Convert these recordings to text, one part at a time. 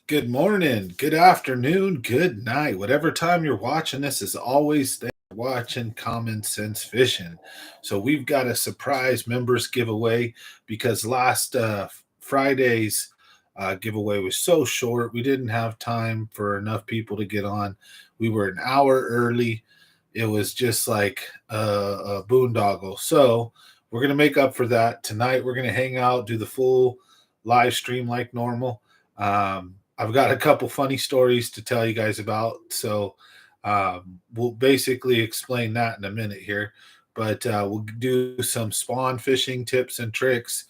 Good morning, good afternoon, good night. Whatever time you're watching this, is always thanks for watching Common Sense Fishing. So we've got a surprise members giveaway because last Friday's giveaway was so short. We didn't have time for enough people to get on. We were an hour early. It was just like a boondoggle. So we're gonna make up for that tonight. We're gonna hang out, do the full live stream like normal. I've got a couple funny stories to tell you guys about. So we'll basically explain that in a minute here. But we'll do some spawn fishing tips and tricks,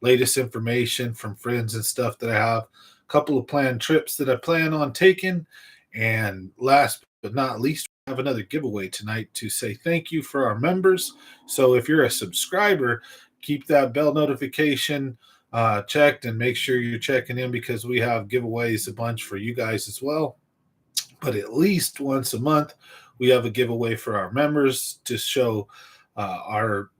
latest information from friends and stuff that I have, a couple of planned trips that I plan on taking. And last but not least, we have another giveaway tonight to say thank you for our members. So if you're a subscriber, keep that bell notification checked and make sure you're checking in because we have giveaways a bunch for you guys as well. But at least once a month, we have a giveaway for our members to show our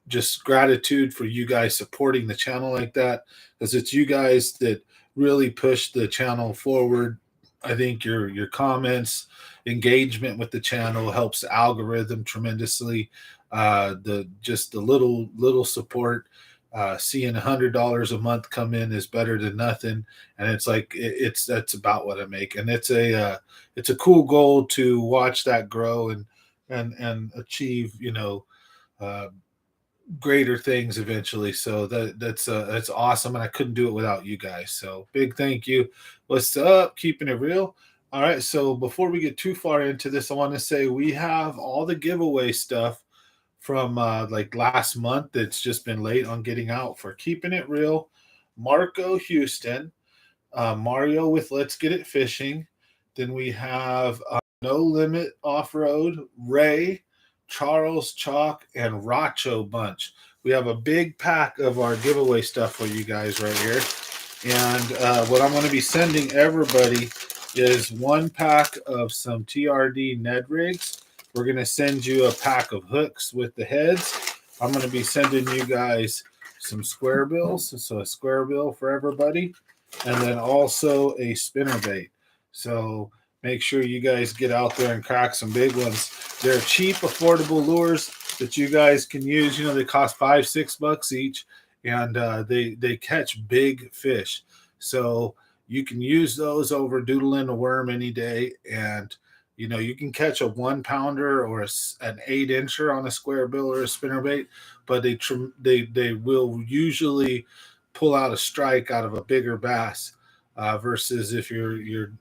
just gratitude for you guys supporting the channel like that, because it's you guys that really push the channel forward. I think your comments, engagement with the channel helps the algorithm tremendously. The little support, seeing $100 a month come in is better than nothing, and it's like that's about what I make, and it's a cool goal to watch that grow and achieve uh, greater things eventually. So that's awesome, and I couldn't do it without you guys. So big thank you. What's up? Keeping it real. All right. So before we get too far into this, I want to say we have all the giveaway stuff from like last month that's just been late on getting out for keeping it real. Marco Houston, Mario with Let's Get It Fishing. Then we have No Limit Off Road, Ray, Charles Chalk, and Racho Bunch. We have a big pack of our giveaway stuff for you guys right here. And what I'm going to be sending everybody is one pack of some TRD Ned rigs. We're going to send you a pack of hooks with the heads. I'm going to be sending you guys some square bills, so a square bill for everybody, and then also a spinner bait. So make sure you guys get out there and crack some big ones. They're cheap, affordable lures that you guys can use. You know, they cost $5-6 each, and they catch big fish. So you can use those over doodling a worm any day, and you can catch a 1 pounder or an 8 incher on a square bill or a spinnerbait, but they will usually pull out a strike out of a bigger bass, versus if you're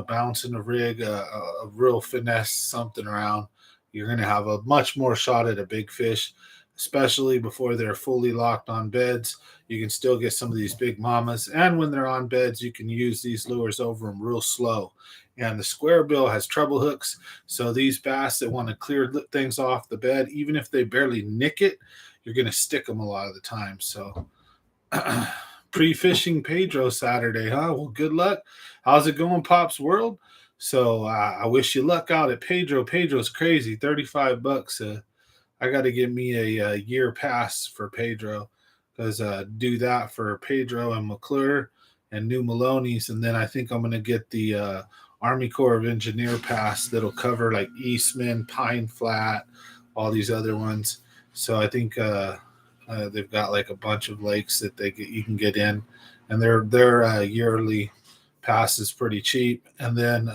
bouncing a rig, a real finesse something around, you're going to have a much more shot at a big fish, especially before they're fully locked on beds. You can still get some of these big mamas, and when they're on beds, you can use these lures over them real slow. And the square bill has treble hooks, so these bass that want to clear things off the bed, even if they barely nick it, you're going to stick them a lot of the time. So pre-fishing Pedro Saturday, huh? Well, good luck. How's it going, Pop's World? So I wish you luck out at Pedro. Pedro's crazy, $35. I got to get me a year pass for Pedro, because do that for Pedro and McClure and New Maloney's, and then I think I'm going to get the Army Corps of Engineer pass that'll cover like Eastman, Pine Flat, all these other ones. So I think they've got like a bunch of lakes that you can get in, and their yearly pass is pretty cheap. And then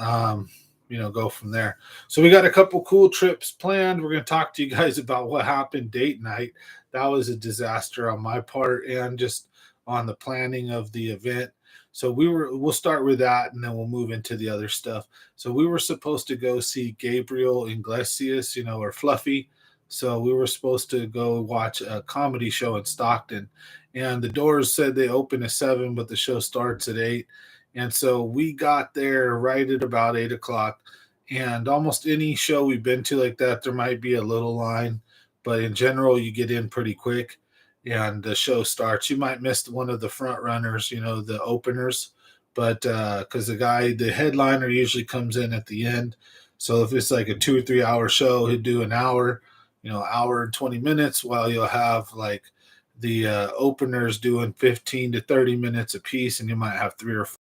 go from there. So we got a couple cool trips planned. We're going to talk to you guys about what happened date night. That was a disaster on my part and just on the planning of the event. So we'll start with that, and then we'll move into the other stuff. So we were supposed to go see Gabriel Iglesias, or Fluffy. So we were supposed to go watch a comedy show in Stockton, and the doors said they open at 7, but the show starts at 8. And so we got there right at about 8 o'clock. And almost any show we've been to like that, there might be a little line, but in general, you get in pretty quick and the show starts. You might miss one of the front runners, the openers, but because the headliner usually comes in at the end. So if it's like a 2 or 3 hour show, he'd do an hour, hour and 20 minutes, while you'll have like the openers doing 15 to 30 minutes a piece, and you might have 3 or 4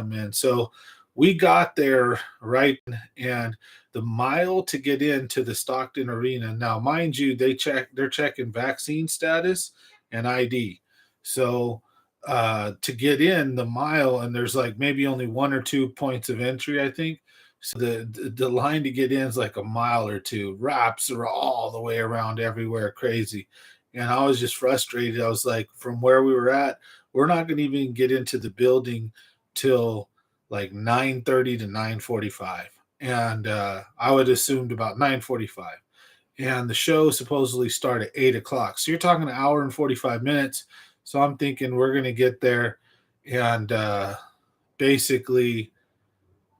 in. So we got there right, and the mile to get into the Stockton Arena. Now, mind you, they're checking vaccine status and ID. So to get in the mile, and there's like maybe only one or two points of entry, I think. So the line to get in is like a mile or two. Wraps are all the way around everywhere, crazy. And I was just frustrated. I was like, from where we were at, we're not going to even get into the building till like 9:30 to 9:45, and I would assumed about 9:45, and the show supposedly start at 8 o'clock. So you're talking an hour and 45 minutes. So I'm thinking we're gonna get there and basically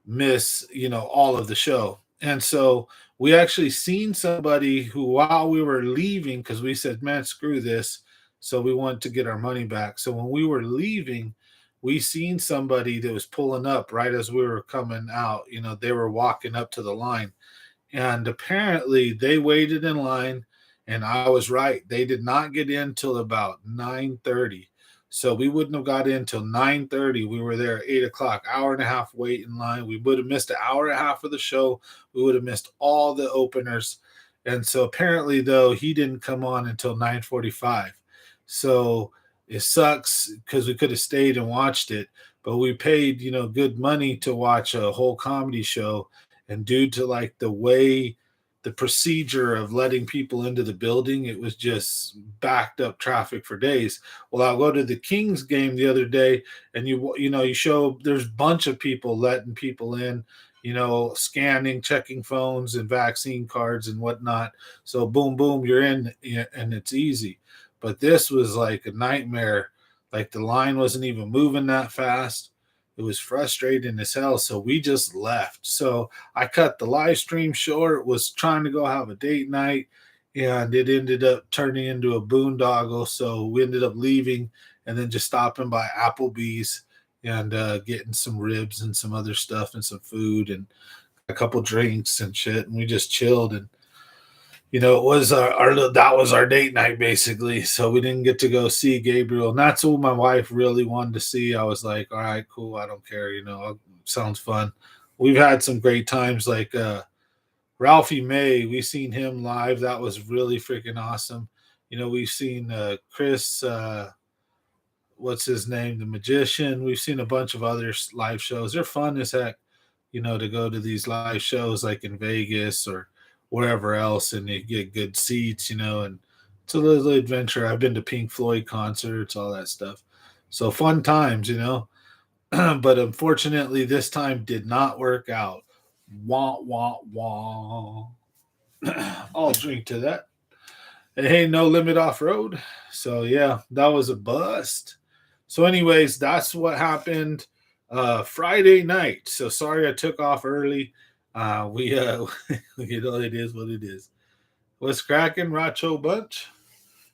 miss, all of the show. And so we actually seen somebody who, while we were leaving, because we said, man, screw this. So we wanted to get our money back. So when we were leaving, we seen somebody that was pulling up right as we were coming out. They were walking up to the line. And apparently they waited in line, and I was right. They did not get in till about 9:30. So we wouldn't have got in till 9:30. We were there at 8 o'clock, hour and a half wait in line. We would have missed an hour and a half of the show. We would have missed all the openers. And so apparently, though, he didn't come on until 9:45. So it sucks because we could have stayed and watched it, but we paid, good money to watch a whole comedy show. And due to like the way the procedure of letting people into the building, it was just backed up traffic for days. Well, I'll go to the Kings game the other day, and you show there's a bunch of people letting people in, scanning, checking phones and vaccine cards and whatnot. So boom, boom, you're in, and it's easy. But this was like a nightmare. Like the line wasn't even moving that fast. It was frustrating as hell. So we just left. So I cut the live stream short, was trying to go have a date night, and it ended up turning into a boondoggle. So we ended up leaving and then just stopping by Applebee's and getting some ribs and some other stuff and some food and a couple drinks and shit. And we just chilled, and it was our that was our date night basically. So we didn't get to go see Gabriel, and that's who my wife really wanted to see. I was like, all right, cool, I don't care, sounds fun. We've had some great times, like Ralphie May. We seen him live. That was really freaking awesome. We've seen Chris, what's his name, the magician. We've seen a bunch of other live shows. They're fun as heck, to go to these live shows like in Vegas or wherever else, and you get good seats, and it's a little adventure. I've been to Pink Floyd concerts, all that stuff. So fun times, but unfortunately this time did not work out. Wah, wah, wah. I'll drink to that. Hey, no limit off road. So yeah, that was a bust. So anyways, that's what happened Friday night. So sorry I took off early. We it is what it is. What's cracking, Racho Bunch?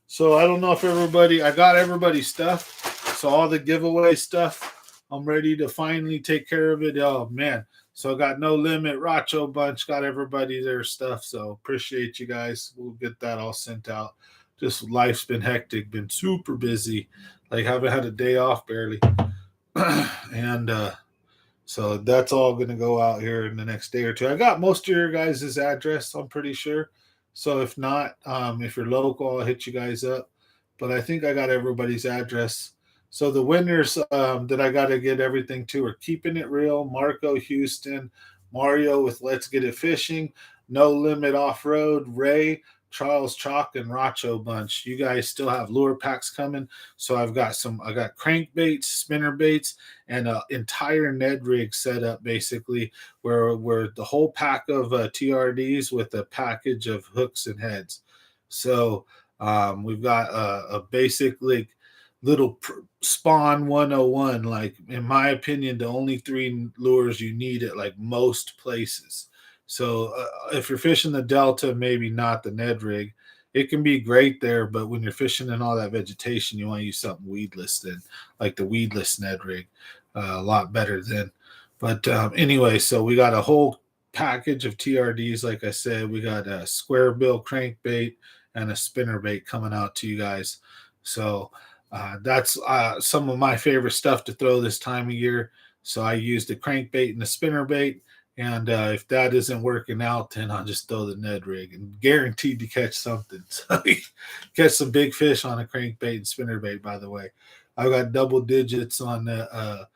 So I don't know if I got everybody's stuff. So all the giveaway stuff, I'm ready to finally take care of it. Oh man. So I got No Limit, Racho Bunch, got everybody their stuff. So appreciate you guys. We'll get that all sent out. Just life's been hectic, been super busy. Like haven't had a day off barely. And so that's all going to go out here in the next day or two. I got most of your guys' address, I'm pretty sure. So if not, if you're local, I'll hit you guys up. But I think I got everybody's address. So the winners that I got to get everything to are Keeping It Real, Marco Houston, Mario with Let's Get It Fishing, No Limit Off Road, Ray, Charles Chalk, and Racho Bunch. You guys still have lure packs coming. So I got crankbaits, spinner baits, and an entire Ned rig set up basically where the whole pack of TRDs with a package of hooks and heads. So we've got a basic like little spawn 101. Like in my opinion, the only 3 lures you need at like most places. So if you're fishing the Delta, maybe not the Ned rig. It can be great there, but when you're fishing in all that vegetation, you want to use something weedless then, like the weedless Ned rig. A lot better then. But anyway, so we got a whole package of TRDs. Like I said, we got a square bill crankbait and a spinner bait coming out to you guys. So that's some of my favorite stuff to throw this time of year. So I used the crankbait and the spinnerbait. And if that isn't working out, then I'll just throw the Ned rig and guaranteed to catch something. So catch some big fish on a crankbait and spinnerbait. By the way, I got double digits on a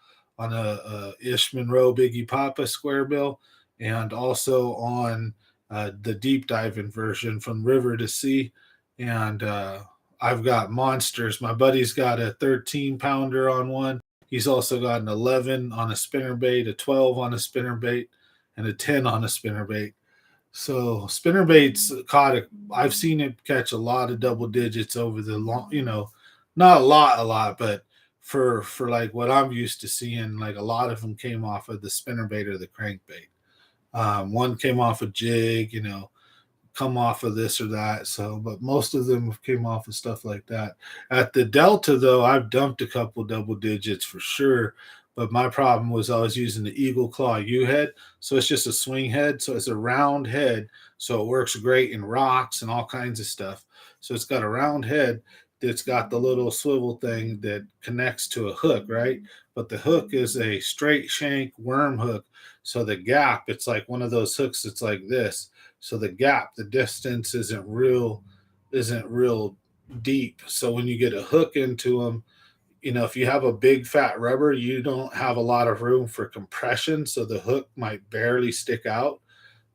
Ish Monroe Biggie Papa square bill, and also on the deep diving version from river to sea. And I've got monsters. My buddy's got a 13 pounder on one. He's also got an 11 on a spinnerbait, a 12 on a spinnerbait, and a 10 on a spinnerbait. So spinnerbaits caught it. I've seen it catch a lot of double digits over the long, not a lot, but for like what I'm used to seeing, like a lot of them came off of the spinnerbait or the crankbait. One came off a jig, come off of this or that. So, but most of them came off of stuff like that. At the Delta, though, I've dumped a couple double digits for sure. But my problem was I was using the Eagle Claw U head. So it's just a swing head. So it's a round head. So it works great in rocks and all kinds of stuff. So it's got a round head that's got the little swivel thing that connects to a hook, right? But the hook is a straight shank worm hook. So the gap, it's like one of those hooks that's like this. So the gap, the distance isn't real deep. So when you get a hook into them, if you have a big fat rubber, you don't have a lot of room for compression. So the hook might barely stick out.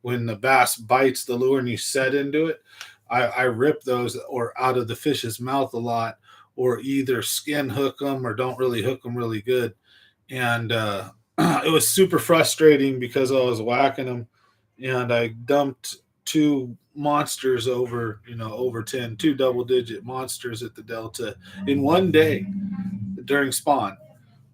When the bass bites the lure and you set into it, I rip those or out of the fish's mouth a lot, or either skin hook them or don't really hook them really good. And it was super frustrating because I was whacking them, and I dumped two monsters over 10, two double digit monsters at the Delta in one day during spawn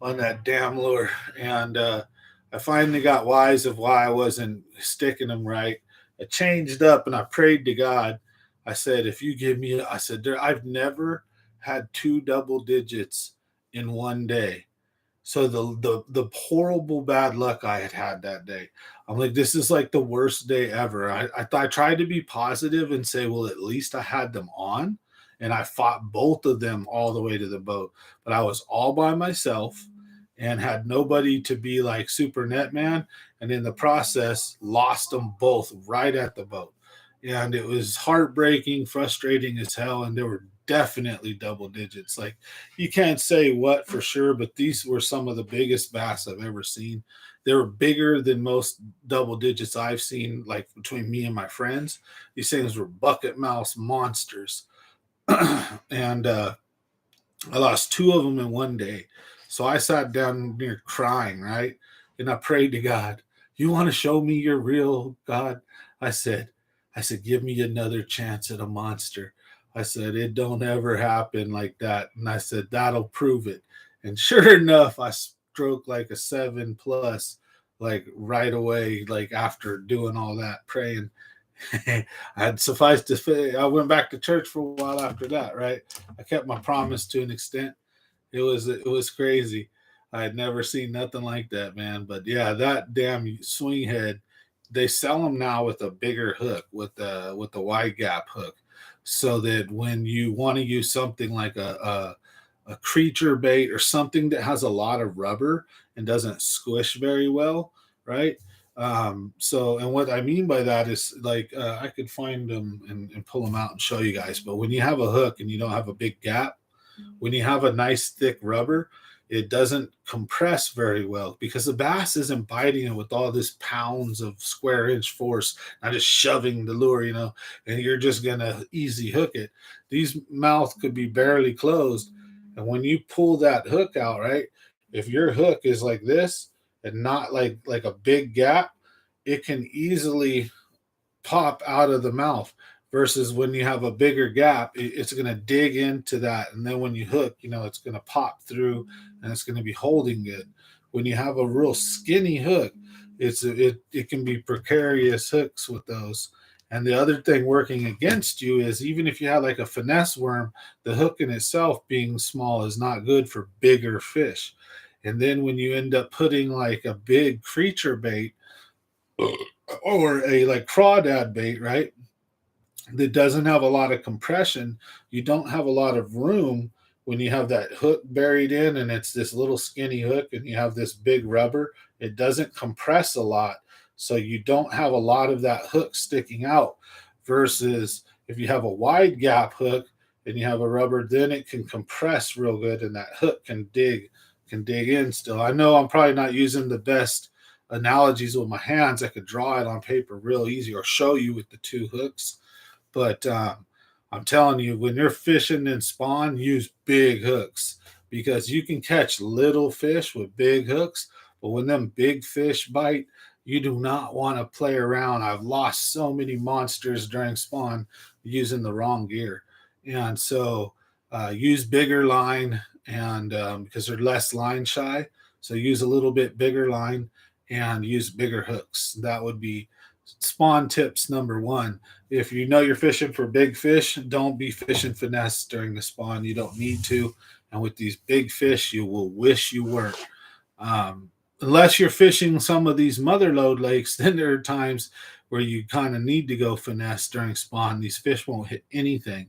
on that damn lure. And I finally got wise of why I wasn't sticking them right. I changed up and I prayed to God. I said, if you give me, I said, I've never had two double digits in one day. So the horrible bad luck I had that day, I'm like, this is like the worst day ever. I tried to be positive and say, well, at least I had them on, and I fought both of them all the way to the boat. But I was all by myself and had nobody to be like super net man, and in the process lost them both right at the boat. And it was heartbreaking, frustrating as hell, and there were definitely double digits. Like, you can't say what for sure, but these were some of the biggest bass I've ever seen. They were bigger than most double digits I've seen, like between me and my friends. These things were bucket mouse monsters. And I lost two of them in one day. So I sat down near crying, right? And I prayed to God, you want to show me you're real, God? I said, give me another chance at a monster. I said, it don't ever happen like that. And I said, that'll prove it. And sure enough, I stroked like a 7+, like right away, like after doing all that praying. I'd suffice to say, I went back to church for a while after that, right? I kept my promise to an extent. It was crazy. I had never seen nothing like that, man. But yeah, that damn swing head, they sell them now with a bigger hook, with the wide gap hook, so that when you want to use something like a creature bait or something that has a lot of rubber and doesn't squish very well, right? So, and what I mean by that is like, I could find them and pull them out and show you guys. But when you have a hook and you don't have a big gap, when you have a nice thick rubber, it doesn't compress very well because the bass isn't biting it with all this pounds of square inch force, not just shoving the lure, and you're just gonna easy hook it. These mouth could be barely closed, and when you pull that hook out, right? If your hook is like this and not like a big gap, it can easily pop out of the mouth, versus when you have a bigger gap, it's going to dig into that, and then when you hook, it's going to pop through and it's going to be holding it. When you have a real skinny hook, it can be precarious hooks with those. And the other thing working against you is, even if you had like a finesse worm, the hook in itself being small is not good for bigger fish. And then when you end up putting like a big creature bait or a like crawdad bait, right, that doesn't have a lot of compression, you don't have a lot of room when you have that hook buried in and it's this little skinny hook and you have this big rubber, it doesn't compress a lot. So you don't have a lot of that hook sticking out versus if you have a wide gap hook and you have a rubber, then it can compress real good and that hook can dig in still. I know I'm probably not using the best analogies with my hands. I could draw it on paper real easy or show you with the two hooks. But I'm telling you, when you're fishing in spawn, use big hooks because you can catch little fish with big hooks. But when them big fish bite, you do not want to play around. I've lost so many monsters during spawn using the wrong gear. And so use bigger line and because they're less line shy. So use a little bit bigger line and use bigger hooks. That would be spawn tips number one. If you know you're fishing for big fish, don't be fishing finesse during the spawn. You don't need to. And with these big fish, you will wish you weren't. Unless you're fishing some of these mother lode lakes, then there are times where you kind of need to go finesse during spawn. These fish won't hit anything.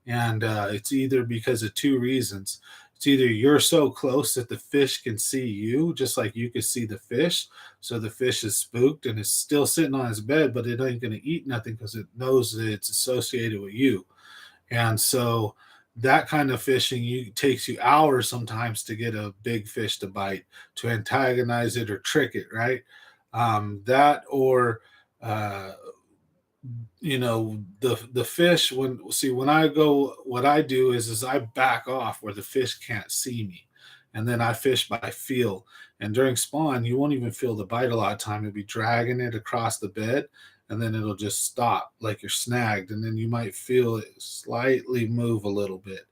And it's either because of two reasons. It's either you're so close that the fish can see you, just like you can see the fish. So the fish is spooked and it's still sitting on its bed, but it ain't going to eat nothing because it knows that it's associated with you. And so that kind of fishing takes you hours sometimes to get a big fish to bite, to antagonize it or trick it, right? That or the fish when I go, what I do is I back off where the fish can't see me, and then I fish by feel. And during spawn you won't even feel the bite a lot of time. You'll be dragging it across the bed and then it'll just stop like you're snagged, and then you might feel it slightly move a little bit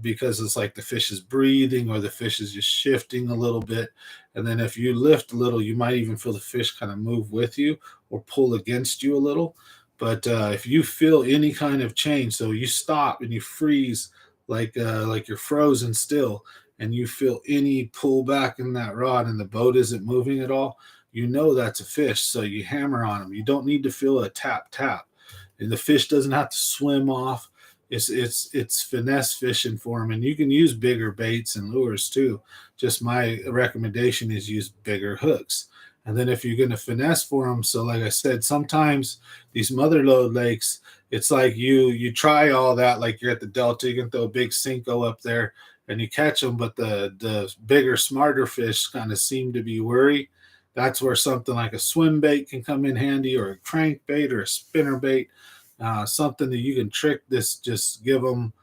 because it's like the fish is breathing or the fish is just shifting a little bit. And then if you lift a little, you might even feel the fish kind of move with you or pull against you a little. But if you feel any kind of change, so you stop and you freeze like you're frozen still, and you feel any pull back in that rod and the boat isn't moving at all, you know that's a fish. So you hammer on them. You don't need to feel a tap tap, and the fish doesn't have to swim off. It's finesse fishing for them, and you can use bigger baits and lures too. Just my recommendation is use bigger hooks. And then if you're going to finesse for them, so like I said, sometimes these mother lode lakes, it's like you try all that, like you're at the Delta, you can throw a big Cinco up there and you catch them, but the bigger, smarter fish kind of seem to be worried. That's where something like a swim bait can come in handy, or a crank bait or a spinner bait, something that you can trick this, just give them,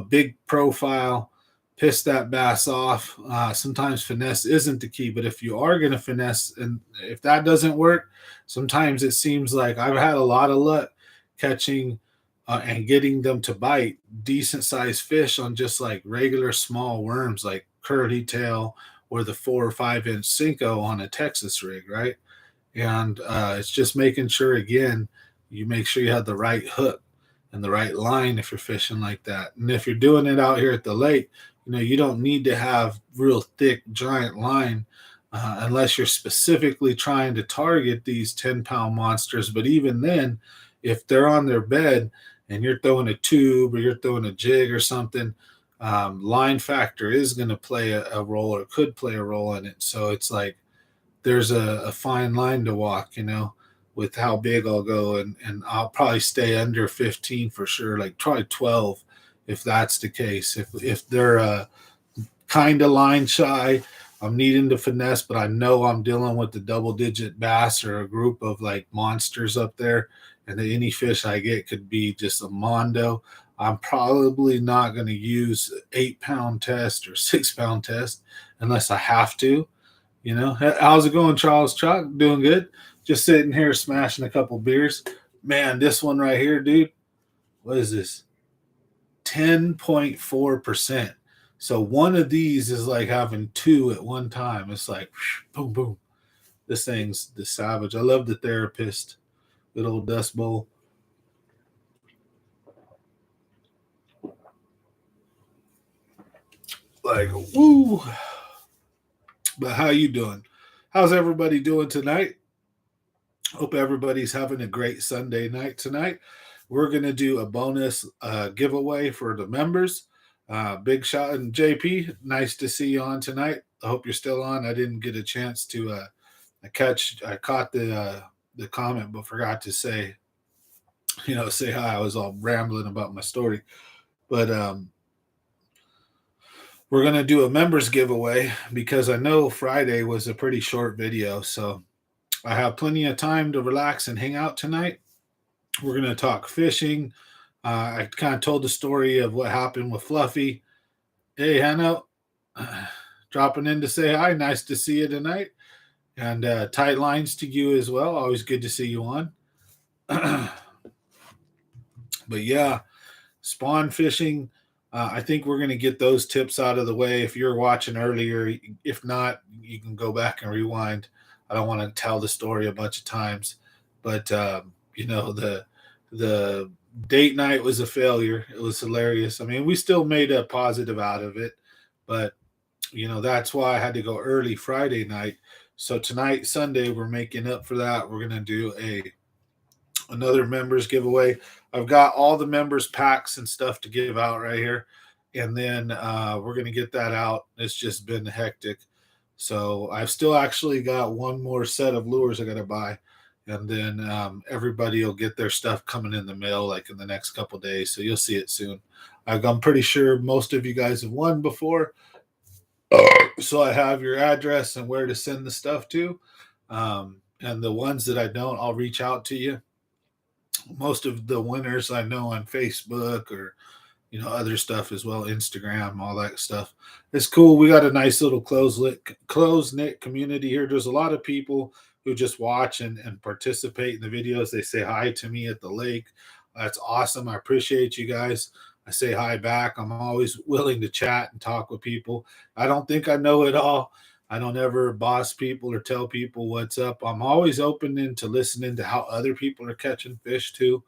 big profile, piss that bass off. Sometimes finesse isn't the key, but if you are going to finesse and if that doesn't work, sometimes it seems like I've had a lot of luck catching and getting them to bite decent sized fish on just like regular small worms like curly tail or the 4 or 5 inch Cinco on a Texas rig, right? And it's just making sure, again, you make sure you have the right hook and the right line if you're fishing like that. And if you're doing it out here at the lake, you don't need to have real thick, giant line unless you're specifically trying to target these 10-pound monsters. But even then, if they're on their bed and you're throwing a tube or you're throwing a jig or something, line factor is going to play a role, or could play a role in it. So it's like there's a fine line to walk, with how big I'll go. And I'll probably stay under 15 for sure, like try 12 if that's the case. If they're kind of line shy, I'm needing to finesse, but I know I'm dealing with the double-digit bass or a group of like monsters up there, and that any fish I get could be just a mondo. I'm probably not going to use 8-pound test or 6-pound test unless I have to. How's it going, Charles Chuck? Doing good. Just sitting here smashing a couple beers. Man, this one right here, dude. What is this? 10.4%. So one of these is like having two at one time. It's like boom, boom. This thing's the savage. I love the Therapist. Good old Dust Bowl. Like, woo. But how you doing? How's everybody doing tonight? Hope everybody's having a great Sunday night tonight. We're going to do a bonus giveaway for the members. Big shot. And JP, nice to see you on tonight. I hope you're still on. I didn't get a chance to I caught the comment, but forgot to say, say hi. I was all rambling about my story. But we're gonna do a members giveaway because I know Friday was a pretty short video, so I have plenty of time to relax and hang out tonight. We're gonna talk fishing. I kind of told the story of what happened with Fluffy. Hey, Hannah, dropping in to say hi. Nice to see you tonight. And tight lines to you as well. Always good to see you on. But yeah, spawn fishing. I think we're going to get those tips out of the way. If you're watching earlier, if not, you can go back and rewind. I don't want to tell the story a bunch of times, but the date night was a failure. It was hilarious. I mean, we still made a positive out of it, but that's why I had to go early Friday night. So tonight, Sunday, we're making up for that. We're gonna do another members giveaway. I've got all the members packs and stuff to give out right here, and then we're gonna get that out. It's just been hectic, so I've still actually got one more set of lures I gotta buy, and then everybody will get their stuff coming in the mail like in the next couple days. So you'll see it soon. I'm pretty sure most of you guys have won before. So I have your address and where to send the stuff to. And the ones that I don't, I'll reach out to you. Most of the winners I know on Facebook or other stuff as well, Instagram, all that stuff. It's cool. We got a nice little close knit community here. There's a lot of people who just watch and participate in the videos. They say hi to me at the lake. That's awesome. I appreciate you guys. I say hi back. I'm always willing to chat and talk with people. I don't think I know it all. I don't ever boss people or tell people what's up. I'm always open into listening to how other people are catching fish too.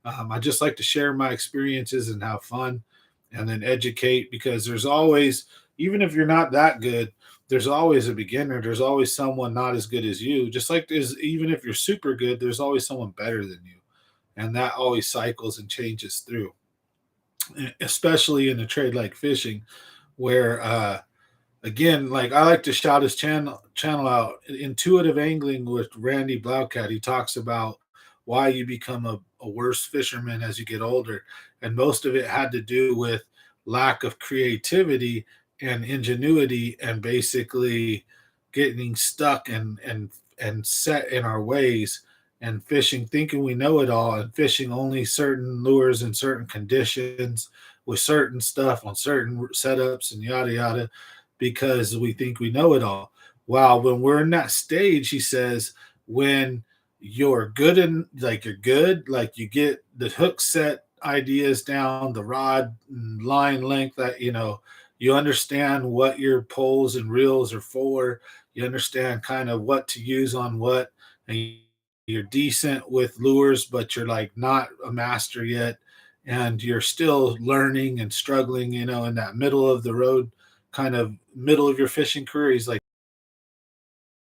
I just like to share my experiences and have fun and then educate, because there's always, even if you're not that good, there's always a beginner. There's always someone not as good as you. Just like even if you're super good, there's always someone better than you. And that always cycles and changes through, especially in a trade like fishing, where again, like I like to shout his channel out, Intuitive Angling with Randy Blaukat. He talks about why you become a worse fisherman as you get older, and most of it had to do with lack of creativity and ingenuity, and basically getting stuck and set in our ways, and fishing thinking we know it all, and fishing only certain lures in certain conditions with certain stuff on certain setups and yada yada, because we think we know it all. Wow, when we're in that stage, he says, when you're good and like you're good, like you get the hook set ideas down, the rod and line length, that you understand what your poles and reels are for, you understand kind of what to use on what, and you're decent with lures, but you're like not a master yet, and you're still learning and struggling, in that middle of the road, kind of middle of your fishing career. He's like,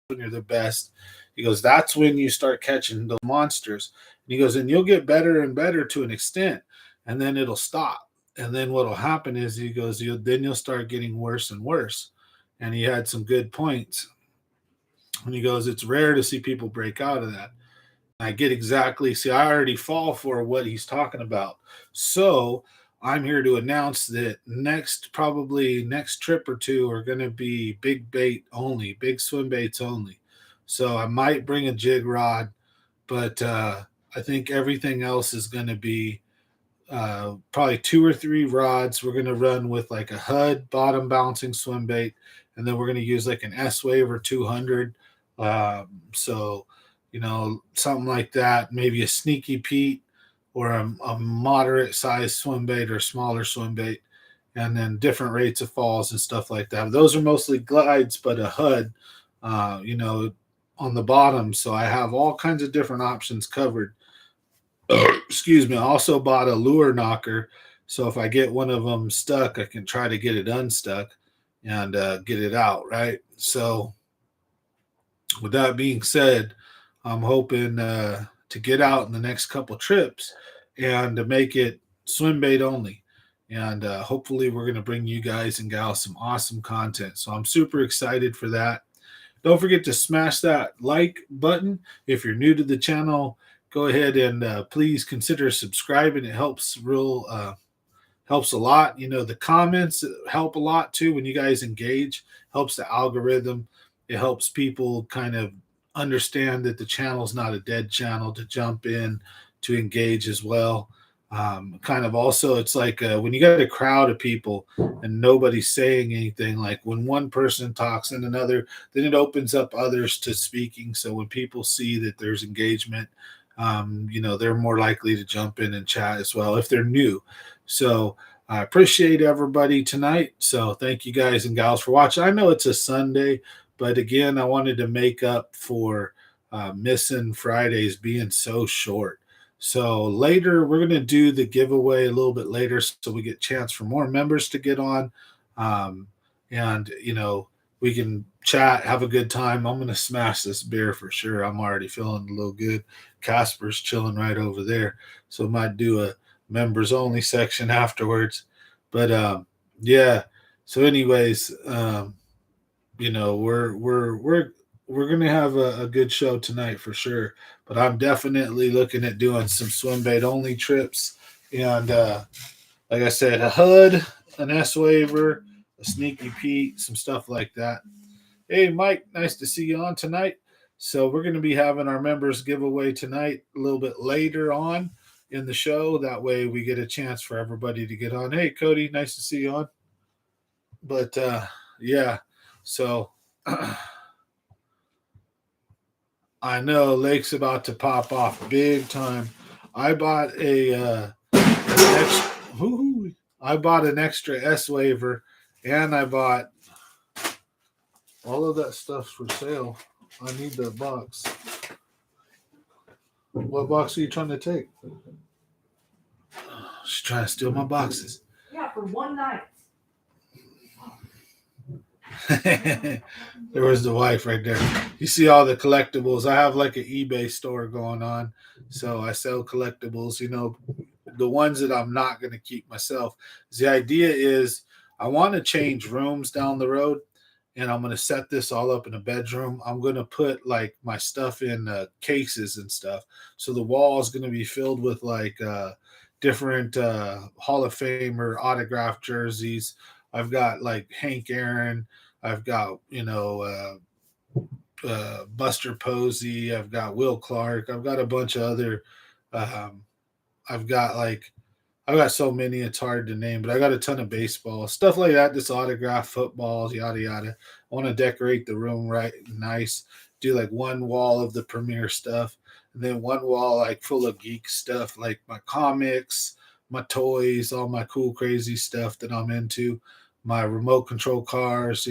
when you're the best, he goes, that's when you start catching the monsters. And he goes, and you'll get better and better to an extent, and then it'll stop. And then what'll happen is, he goes, you'll start getting worse and worse. And he had some good points. And he goes, it's rare to see people break out of that. I get exactly, see, I already fall for what he's talking about. So I'm here to announce that probably next trip or two are going to be big bait only, big swim baits only. So I might bring a jig rod, but I think everything else is going to be probably 2 or 3 rods. We're going to run with like a HUD bottom bouncing swim bait, and then we're going to use like an S-Wave or 200. So, something like that, maybe a Sneaky Pete or a moderate size swim bait or smaller swim bait, and then different rates of falls and stuff like that. Those are mostly glides, but a HUD, on the bottom. So I have all kinds of different options covered. Excuse me. I also bought a lure knocker, so if I get one of them stuck, I can try to get it unstuck and get it out, right? So with that being said, I'm hoping to get out in the next couple trips and to make it swim bait only. And hopefully we're going to bring you guys and gals some awesome content. So I'm super excited for that. Don't forget to smash that like button. If you're new to the channel, go ahead and please consider subscribing. It helps a lot. The comments help a lot too when you guys engage. Helps the algorithm. It helps people kind of understand that the channel's not a dead channel, to jump in, to engage as well. Kind of also, it's like when you got a crowd of people and nobody's saying anything, like when one person talks and another, then it opens up others to speaking. So when people see that there's engagement, they're more likely to jump in and chat as well if they're new. So I appreciate everybody tonight. So thank you guys and gals for watching. I know it's a Sunday, but again, I wanted to make up for missing Fridays being so short. So later, we're going to do the giveaway a little bit later so we get a chance for more members to get on. And we can chat, have a good time. I'm going to smash this beer for sure. I'm already feeling a little good. Casper's chilling right over there. So I might do a members only section afterwards. But yeah. So anyways, we're gonna have a good show tonight for sure. But I'm definitely looking at doing some swim bait only trips, and like I said, a HUD, an S waiver, a Sneaky Pete, some stuff like that. Hey, Mike, nice to see you on tonight. So we're going to be having our members giveaway tonight a little bit later on in the show. That way we get a chance for everybody to get on. Hey, Cody, nice to see you on. But yeah, so I know Lake's about to pop off big time. I bought an extra S waiver, and I bought all of that stuff for sale. I need that box. What box are you trying to take? She's trying to steal my boxes. Yeah, for one night. There was the wife right there. You see all the collectibles. I have like an eBay store going on. So I sell collectibles, the ones that I'm not going to keep myself. The idea is I want to change rooms down the road, and I'm going to set this all up in a bedroom. I'm going to put like my stuff in cases and stuff. So the wall is going to be filled with like different Hall of Famer autographed jerseys. I've got like Hank Aaron. I've got, Buster Posey. I've got Will Clark. I've got a bunch of other. I've got so many it's hard to name, but I got a ton of baseball stuff like that. Just autograph footballs, yada yada. I want to decorate the room right nice. Do like one wall of the premiere stuff, and then one wall like full of geek stuff, like my comics, my toys, all my cool crazy stuff that I'm into. My remote control cars,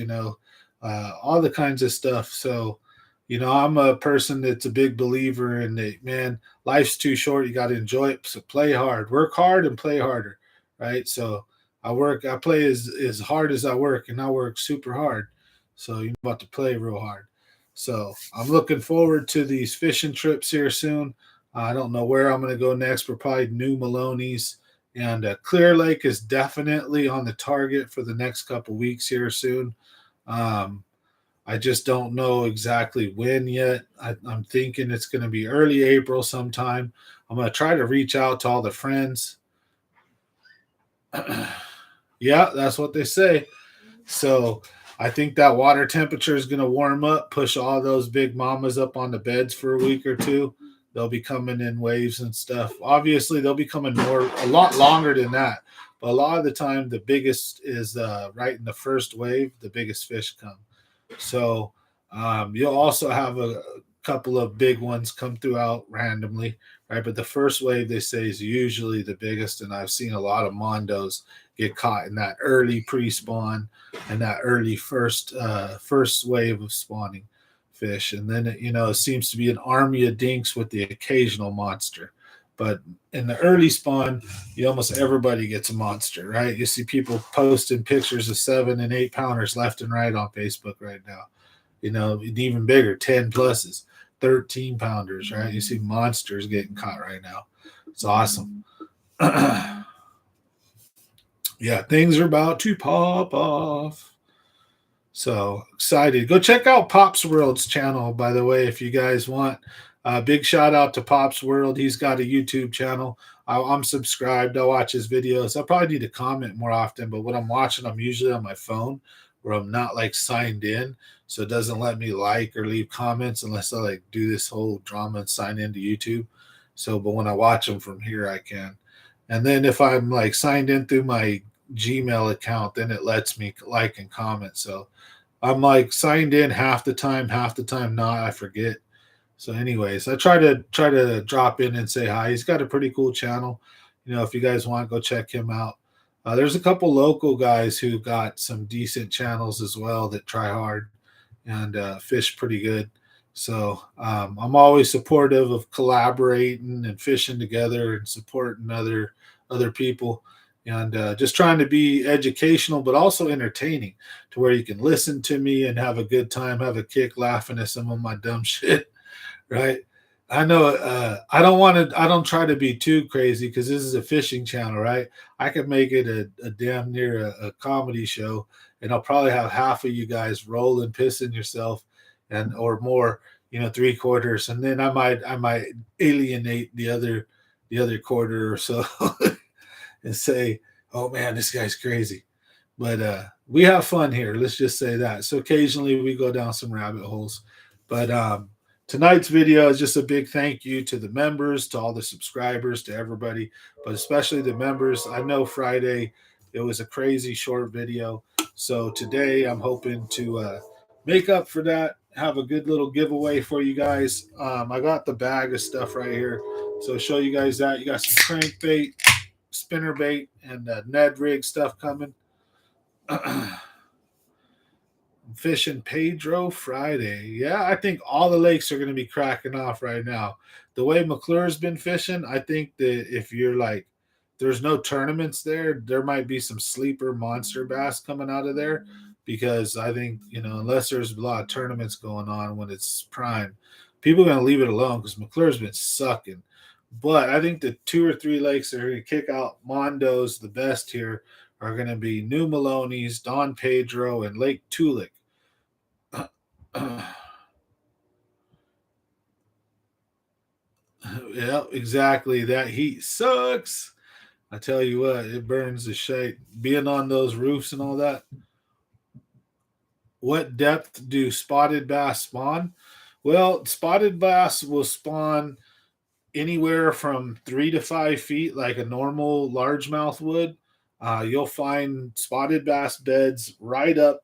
all the kinds of stuff. So, I'm a person that's a big believer in that, man, life's too short. You got to enjoy it. So play hard, work hard and play harder. Right. So I play as hard as I work, and I work super hard. So you're about to play real hard. So I'm looking forward to these fishing trips here soon. I don't know where I'm going to go next. We're probably New Maloney's. And Clear Lake is definitely on the target for the next couple weeks here soon. I just don't know exactly when yet. I'm thinking it's going to be early April sometime. I'm going to try to reach out to all the friends. Yeah, that's what they say. So I think that water temperature is going to warm up, push all those big mamas up on the beds for a week or two. They'll be coming in waves and stuff. Obviously, they'll be coming a lot longer than that. But a lot of the time, the biggest is right in the first wave, the biggest fish come. So you'll also have a couple of big ones come throughout randomly, right? But the first wave, they say, is usually the biggest. And I've seen a lot of mondos get caught in that early pre-spawn and that early first wave of spawning fish. And then, it seems to be an army of dinks with the occasional monster. But in the early spawn, almost everybody gets a monster, right? You see people posting pictures of 7 and 8 pounders left and right on Facebook right now. Even bigger, 10 pluses, 13 pounders, right? You see monsters getting caught right now. It's awesome. Yeah, things are about to pop off. So excited. Go check out Pop's World's channel, by the way, if you guys want. Big shout out to Pop's World. He's got a YouTube channel. I'm subscribed. I watch his videos. I probably need to comment more often, but when I'm watching, I'm usually on my phone where I'm not like signed in. So it doesn't let me like or leave comments unless I like do this whole drama and sign into YouTube. So, but when I watch them from here, I can. And then if I'm like signed in through my Gmail account, then it lets me like and comment. So I'm like signed in half the time not. I forget. So, anyways, I try to drop in and say hi. He's got a pretty cool channel. If you guys want, go check him out. There's a couple local guys who got some decent channels as well that try hard and fish pretty good. So I'm always supportive of collaborating and fishing together and supporting other people and just trying to be educational but also entertaining to where you can listen to me and have a good time, have a kick laughing at some of my dumb shit, right? I know I don't try to be too crazy because this is a fishing channel, right? I could make it a damn near a comedy show, and I'll probably have half of you guys rolling, pissing yourself, and or more, three quarters, and then I might alienate the other quarter or so and say, "Oh man, this guy's crazy." But we have fun here. Let's just say that. So occasionally we go down some rabbit holes. But tonight's video is just a big thank you to the members, to all the subscribers, to everybody, but especially the members. I know Friday it was a crazy short video. So today I'm hoping to make up for that, have a good little giveaway for you guys. I got the bag of stuff right here. So I'll show you guys that. You got some crankbait, spinner bait, and Ned rig stuff coming. Fishing Pedro Friday. Yeah, I think all the lakes are going to be cracking off right now. The way McClure's been fishing, I think that if you're like, there's no tournaments there, there might be some sleeper monster bass coming out of there because I think, unless there's a lot of tournaments going on when it's prime, people are going to leave it alone because McClure's been sucking. But I think the two or three lakes that are going to kick out Mondo's the best here are going to be New Maloney's, Don Pedro, and Lake Tulik. Yeah, exactly. That heat sucks. I tell you what, it burns the shite. Being on those roofs and all that. What depth do spotted bass spawn? Well, spotted bass will spawn anywhere from 3 to 5 feet, like a normal largemouth would. You'll find spotted bass beds right up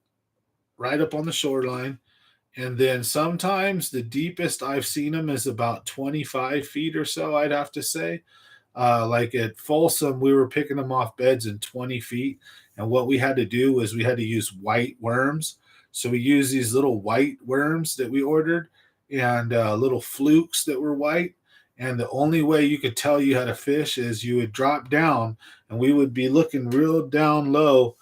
on the shoreline. And then sometimes the deepest I've seen them is about 25 feet or so, I'd have to say. Like at Folsom, we were picking them off beds in 20 feet. And what we had to do was we had to use white worms. So we used these little white worms that we ordered and little flukes that were white. And the only way you could tell you had a fish is you would drop down and we would be looking real down low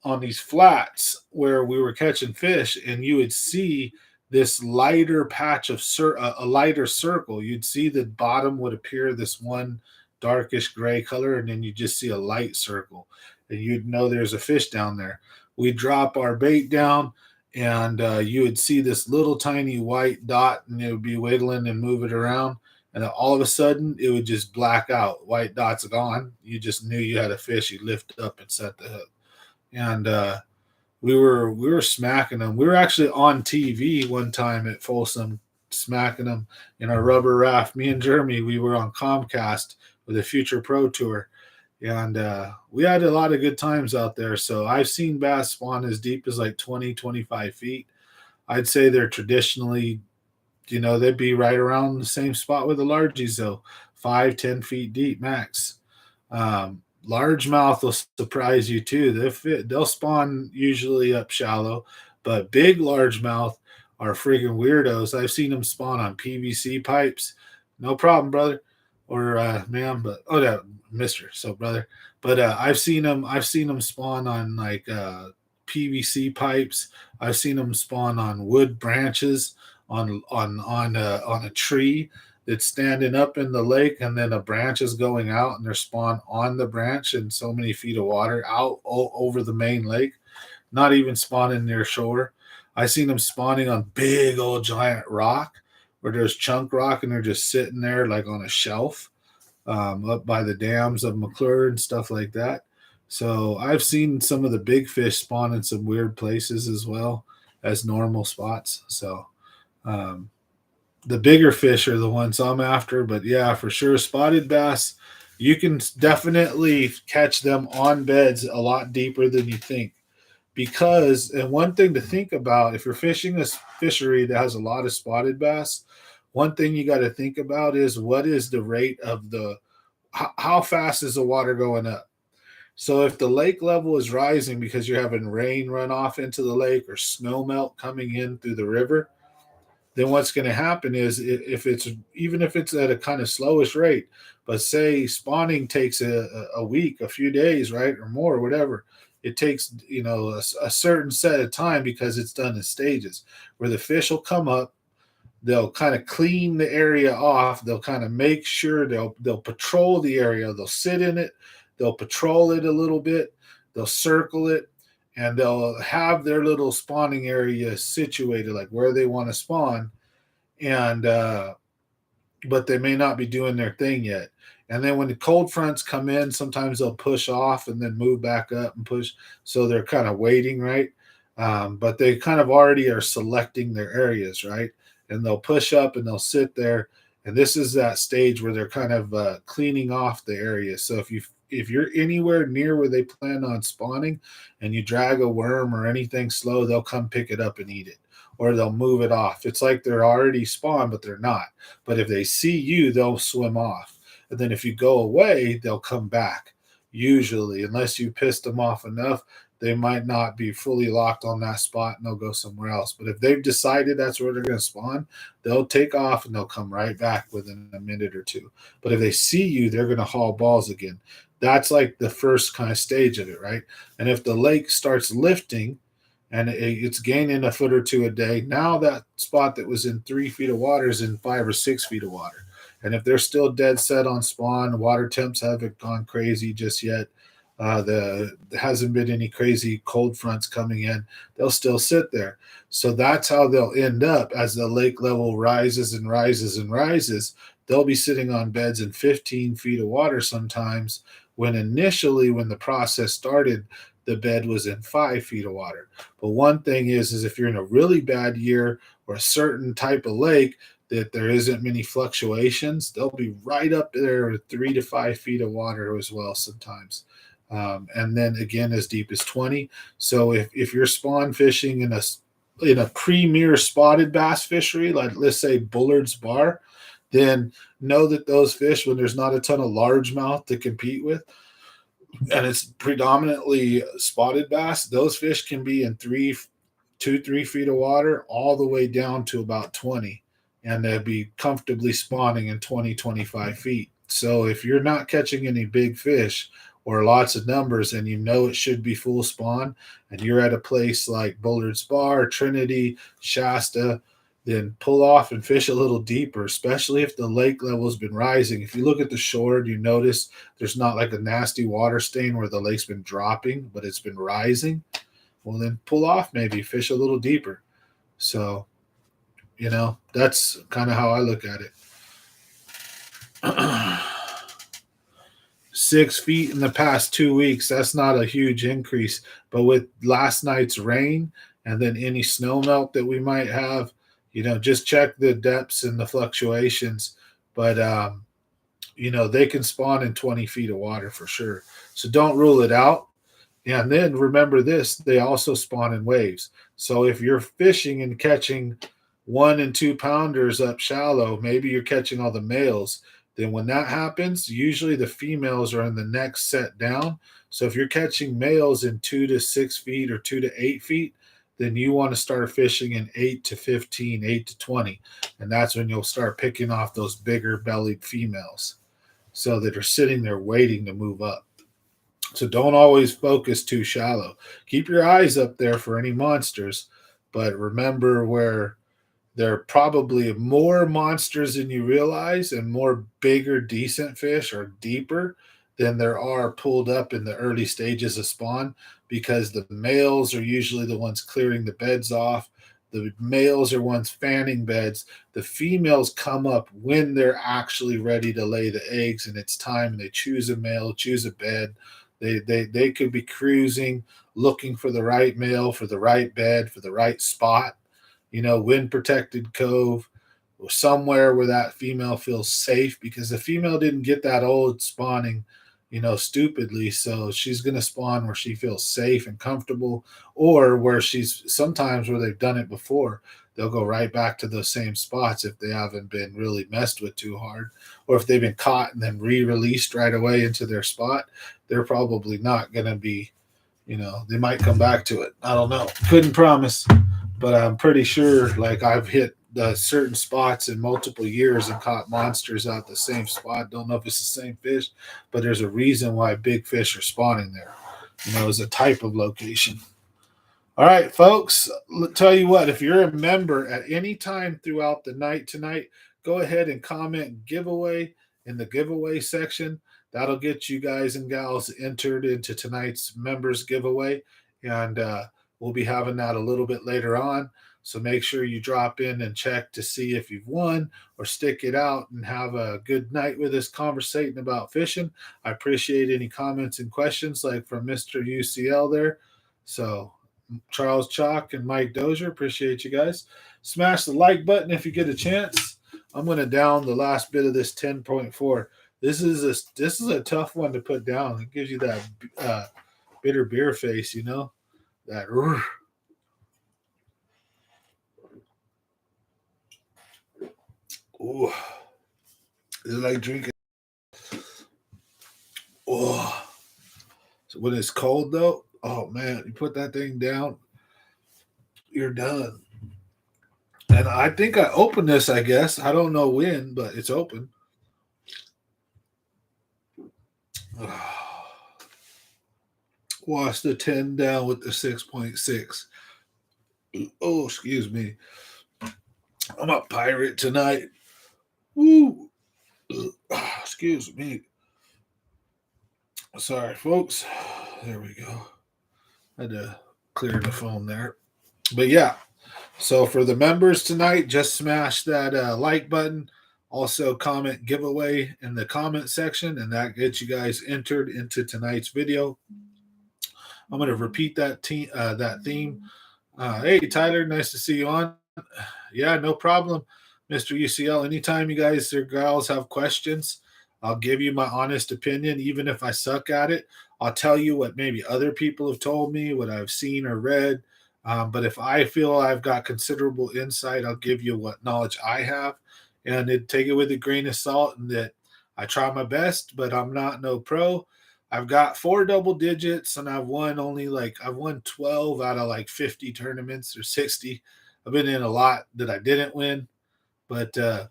on these flats where we were catching fish, and you would see this lighter patch of a lighter circle. You'd see the bottom would appear this one darkish gray color, and then you just see a light circle, and you'd know there's a fish down there. We drop our bait down, and you would see this little tiny white dot, and it would be wiggling and moving around. And then all of a sudden, it would just black out. White dot's gone. You just knew you had a fish. You lift up and set the hook. And we were smacking them. We were actually on TV one time at Folsom, smacking them in our rubber raft. Me and Jeremy, we were on Comcast with a Future Pro Tour, and we had a lot of good times out there. So I've seen bass spawn as deep as like 20, 25 feet. I'd say they're traditionally, they'd be right around the same spot with the largies, though, 5, 10 feet deep max. Largemouth will surprise you too. They'll spawn usually up shallow, but big largemouth are freaking weirdos. I've seen them spawn on PVC pipes. No problem, brother, or ma'am. But oh, yeah, Mister. So brother, but I've seen them. I've seen them spawn on like PVC pipes. I've seen them spawn on wood branches, on a tree. that's standing up in the lake, and then a branch is going out, and they're spawn on the branch in so many feet of water out over the main lake, not even spawning near shore. I seen them spawning on big old giant rock where there's chunk rock, and they're just sitting there like on a shelf up by the dams of McClure and stuff like that. So I've seen some of the big fish spawn in some weird places as well as normal spots. So um, the bigger fish are the ones I'm after. But yeah, for sure, spotted bass, you can definitely catch them on beds a lot deeper than you think. Because, and one thing to think about, if you're fishing a fishery that has a lot of spotted bass, one thing you got to think about is what is the rate of how fast is the water going up? So if the lake level is rising because you're having rain run off into the lake or snow melt coming in through the river, then what's going to happen is if it's even if it's at a kind of slowish rate, but say spawning takes a week, a few days, right, or more, or whatever. It takes a certain set of time because it's done in stages where the fish will come up. They'll kind of clean the area off. They'll kind of make sure they'll patrol the area. They'll sit in it. They'll patrol it a little bit. They'll circle it, and they'll have their little spawning area situated, like where they want to spawn. And but they may not be doing their thing yet. And then when the cold fronts come in, sometimes they'll push off and then move back up and push. So they're kind of waiting, right? But they kind of already are selecting their areas, right? And they'll push up and they'll sit there. And this is that stage where they're kind of cleaning off the area. So if you're anywhere near where they plan on spawning and you drag a worm or anything slow, they'll come pick it up and eat it, or they'll move it off. It's like they're already spawned, but they're not. But if they see you, they'll swim off. And then if you go away, they'll come back. Usually, unless you pissed them off enough, they might not be fully locked on that spot and they'll go somewhere else. But if they've decided that's where they're going to spawn, they'll take off and they'll come right back within a minute or two. But if they see you, they're going to haul balls again. That's like the first kind of stage of it, right? And if the lake starts lifting and it's gaining a foot or two a day, now that spot that was in 3 feet of water is in 5 or 6 feet of water. And if they're still dead set on spawn, water temps haven't gone crazy just yet. There hasn't been any crazy cold fronts coming in. They'll still sit there. So that's how they'll end up as the lake level rises and rises and rises. They'll be sitting on beds in 15 feet of water sometimes, when initially, when the process started, the bed was in 5 feet of water. But one thing is if you're in a really bad year or a certain type of lake that there isn't many fluctuations, they'll be right up there with 3 to 5 feet of water as well sometimes. And then again, as deep as 20. So if you're spawn fishing in a premier spotted bass fishery, like let's say Bullard's Bar, then know that those fish, when there's not a ton of largemouth to compete with, and it's predominantly spotted bass, those fish can be in 3 feet of water all the way down to about 20, and they'll be comfortably spawning in 20, 25 feet. So if you're not catching any big fish or lots of numbers and you know it should be full spawn, and you're at a place like Bullard's Bar, Trinity, Shasta, then pull off and fish a little deeper, especially if the lake level's been rising. If you look at the shore, you notice there's not like a nasty water stain where the lake's been dropping, but it's been rising. Well, then pull off, maybe fish a little deeper. So, that's kind of how I look at it. 6 feet in the past 2 weeks, that's not a huge increase. But with last night's rain and then any snow melt that we might have, just check the depths and the fluctuations. But, they can spawn in 20 feet of water for sure. So don't rule it out. And then remember this, they also spawn in waves. So if you're fishing and catching 1 and 2 pounders up shallow, maybe you're catching all the males. Then when that happens, usually the females are in the next set down. So if you're catching males in 2 to 6 feet or 2 to 8 feet, then you want to start fishing in 8 to 15, 8 to 20. And that's when you'll start picking off those bigger bellied females, so that are sitting there waiting to move up. So don't always focus too shallow. Keep your eyes up there for any monsters, but remember where There are probably more monsters than you realize and more bigger, decent fish or deeper than there are pulled up in the early stages of spawn because the males are usually the ones clearing the beds off. The males are ones fanning beds. The females come up when they're actually ready to lay the eggs and it's time and they choose a male, choose a bed. They could be cruising, looking for the right male, for the right bed, for the right spot, wind protected cove or somewhere where that female feels safe because the female didn't get that old spawning, stupidly. So she's going to spawn where she feels safe and comfortable or where she's sometimes where they've done it before. They'll go right back to those same spots if they haven't been really messed with too hard or if they've been caught and then re-released right away into their spot. They're probably not going to be, they might come back to it. I don't know. Couldn't promise. But I'm pretty sure, like I've hit certain spots in multiple years and caught monsters out the same spot. Don't know if it's the same fish, but there's a reason why big fish are spawning there. As a type of location. All right, folks. Tell you what, if you're a member at any time throughout the night tonight, go ahead and comment giveaway in the giveaway section. That'll get you guys and gals entered into tonight's members giveaway, and we'll be having that a little bit later on. So make sure you drop in and check to see if you've won or stick it out and have a good night with us conversating about fishing. I appreciate any comments and questions like from Mr. UCL there. So Charles Chalk and Mike Dozier, appreciate you guys. Smash the like button if you get a chance. I'm going to down the last bit of this 10.4. This is a tough one to put down. It gives you that bitter beer face, that. Ooh, is it like drinking? Oh, so when it's cold though, oh man, you put that thing down, you're done. And I think I opened this. I guess I don't know when, but it's open. Wash the 10 down with the 6.6. Oh, excuse me. I'm a pirate tonight. Woo. Excuse me. Sorry, folks. There we go. I had to clear the phone there. But yeah, so for the members tonight, just smash that like button. Also, comment giveaway in the comment section, and that gets you guys entered into tonight's video. I'm going to repeat that theme. Hey, Tyler, nice to see you on. Yeah, no problem, Mr. UCL. Anytime you guys or gals have questions, I'll give you my honest opinion. Even if I suck at it, I'll tell you what maybe other people have told me, what I've seen or read. But if I feel I've got considerable insight, I'll give you what knowledge I have. And take it with a grain of salt and that I try my best, but I'm not no pro. I've got 4 double digits and I've won 12 out of like 50 tournaments or 60. I've been in a lot that I didn't win. But all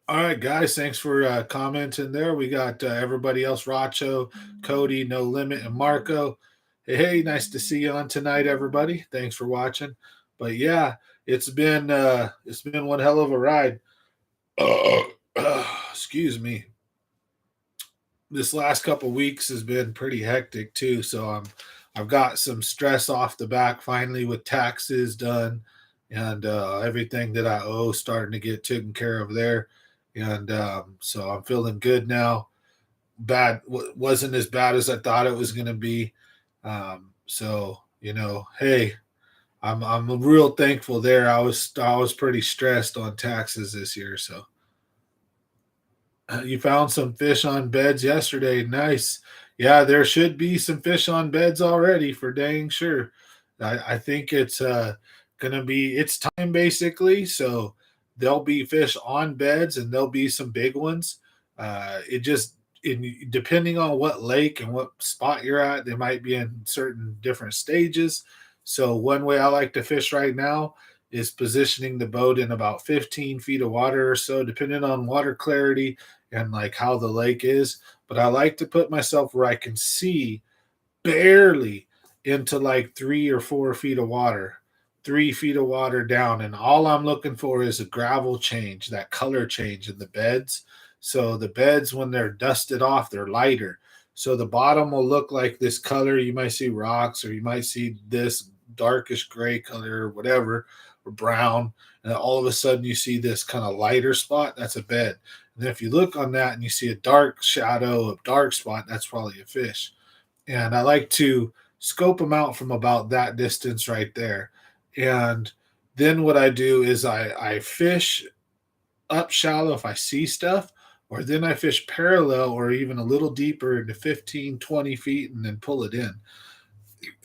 right, guys, thanks for commenting there. We got everybody else, Racho, Cody, No Limit, and Marco. Hey, nice to see you on tonight, everybody. Thanks for watching. But yeah, it's been one hell of a ride. Excuse me. This last couple weeks has been pretty hectic too, so I've got some stress off the back finally with taxes done and everything that I owe starting to get taken care of there, and so I'm feeling good now. Wasn't as bad as I thought it was going to be, so hey, I'm real thankful there. I was pretty stressed on taxes this year, so. You found some fish on beds yesterday. Nice. Yeah, there should be some fish on beds already for dang sure. I think it's it's time basically. So there'll be fish on beds and there'll be some big ones. Depending on what lake and what spot you're at, they might be in certain different stages. So one way I like to fish right now is positioning the boat in about 15 feet of water or so, depending on water clarity and like how the lake is. But I like to put myself where I can see barely into like 3 or 4 feet of water. 3 feet of water down, and all I'm looking for is a gravel change, that color change in the beds. So the beds, when they're dusted off, they're lighter. So the bottom will look like this color. You might see rocks, or you might see this darkish gray color, or whatever, or brown. And then all of a sudden you see this kind of lighter spot. That's a bed. And then if you look on that and you see a dark shadow, a dark spot, that's probably a fish. And I like to scope them out from about that distance right there. And then what I do is I fish up shallow if I see stuff, or then I fish parallel or even a little deeper into 15, 20 feet and then pull it in.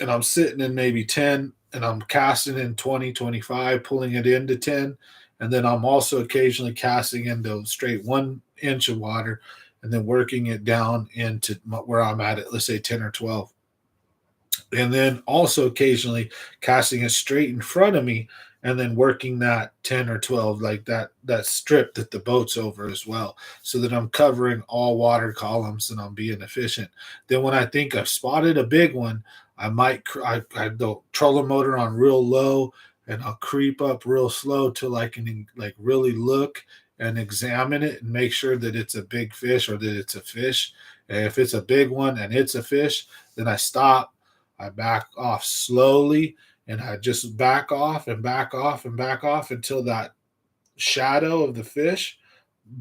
And I'm sitting in maybe 10 and I'm casting in 20, 25, pulling it into 10. And then I'm also occasionally casting into straight 1 inch of water and then working it down into where I'm at, let's say 10 or 12. And then also occasionally casting it straight in front of me and then working that 10 or 12, like that strip that the boat's over as well, so that I'm covering all water columns and I'm being efficient. Then when I think I've spotted a big one, I might I the trolling motor on real low, and I'll creep up real slow till I can like really look and examine it and make sure that it's a big fish or that it's a fish. And if it's a big one and it's a fish, then I stop, I back off slowly, and I just back off and back off and back off until that shadow of the fish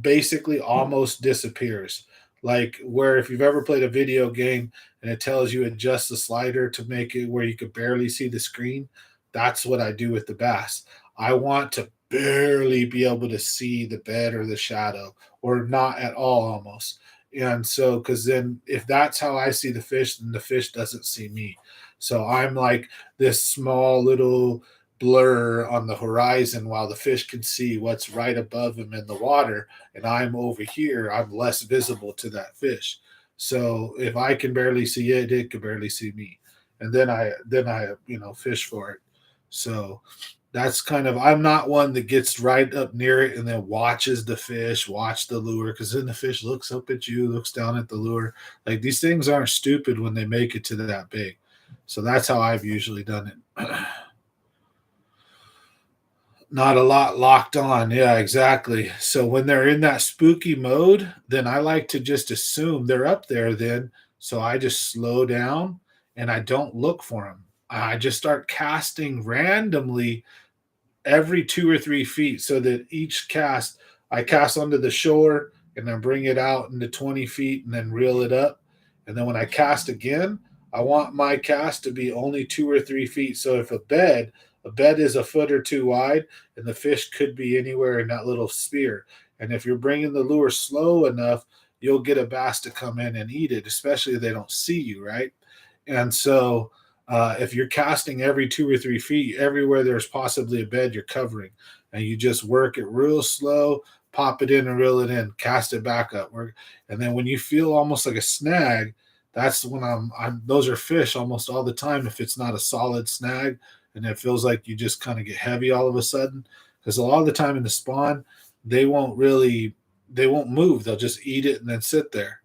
basically almost disappears. Like where if you've ever played a video game and it tells you adjust the slider to make it where you could barely see the screen, that's what I do with the bass. I want to barely be able to see the bed or the shadow, or not at all almost. And so, because then if that's how I see the fish, then the fish doesn't see me. So I'm like this small little blur on the horizon while the fish can see what's right above him in the water, and I'm over here, I'm less visible to that fish. So if I can barely see it, it can barely see me. And then I fish for it. So that's kind of, I'm not one that gets right up near it and then watches the fish, watch the lure, because then the fish looks up at you, looks down at the lure. Like these things aren't stupid when they make it to that big. So that's how I've usually done it. Not a lot locked on. Yeah, exactly. So when they're in that spooky mode, then I like to just assume they're up there then. So I just slow down and I don't look for them. I just start casting randomly every 2 or 3 feet, so that each cast, I cast onto the shore and then bring it out into 20 feet and then reel it up. And then when I cast again, I want my cast to be only 2 or 3 feet. So if a bed is a foot or two wide, and the fish could be anywhere in that little sphere. And if you're bringing the lure slow enough, you'll get a bass to come in and eat it, especially if they don't see you, right? And so if you're casting every 2 or 3 feet, everywhere there's possibly a bed, you're covering, and you just work it real slow, pop it in and reel it in, cast it back up. And then when you feel almost like a snag, that's when those are fish almost all the time. If it's not a solid snag and it feels like you just kind of get heavy all of a sudden, because a lot of the time in the spawn, they won't move. They'll just eat it and then sit there.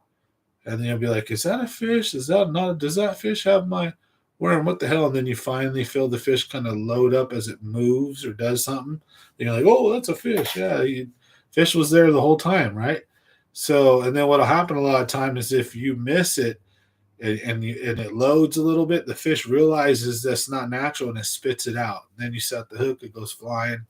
And then you'll be like, is that a fish? Is that not? Does that fish have my worm? What the hell? And then you finally feel the fish kind of load up as it moves or does something. And you're like, oh, that's a fish. Yeah, fish was there the whole time, right? So, and then what'll happen a lot of time is if you miss it and it loads a little bit, the fish realizes that's not natural and it spits it out. Then you set the hook, it goes flying.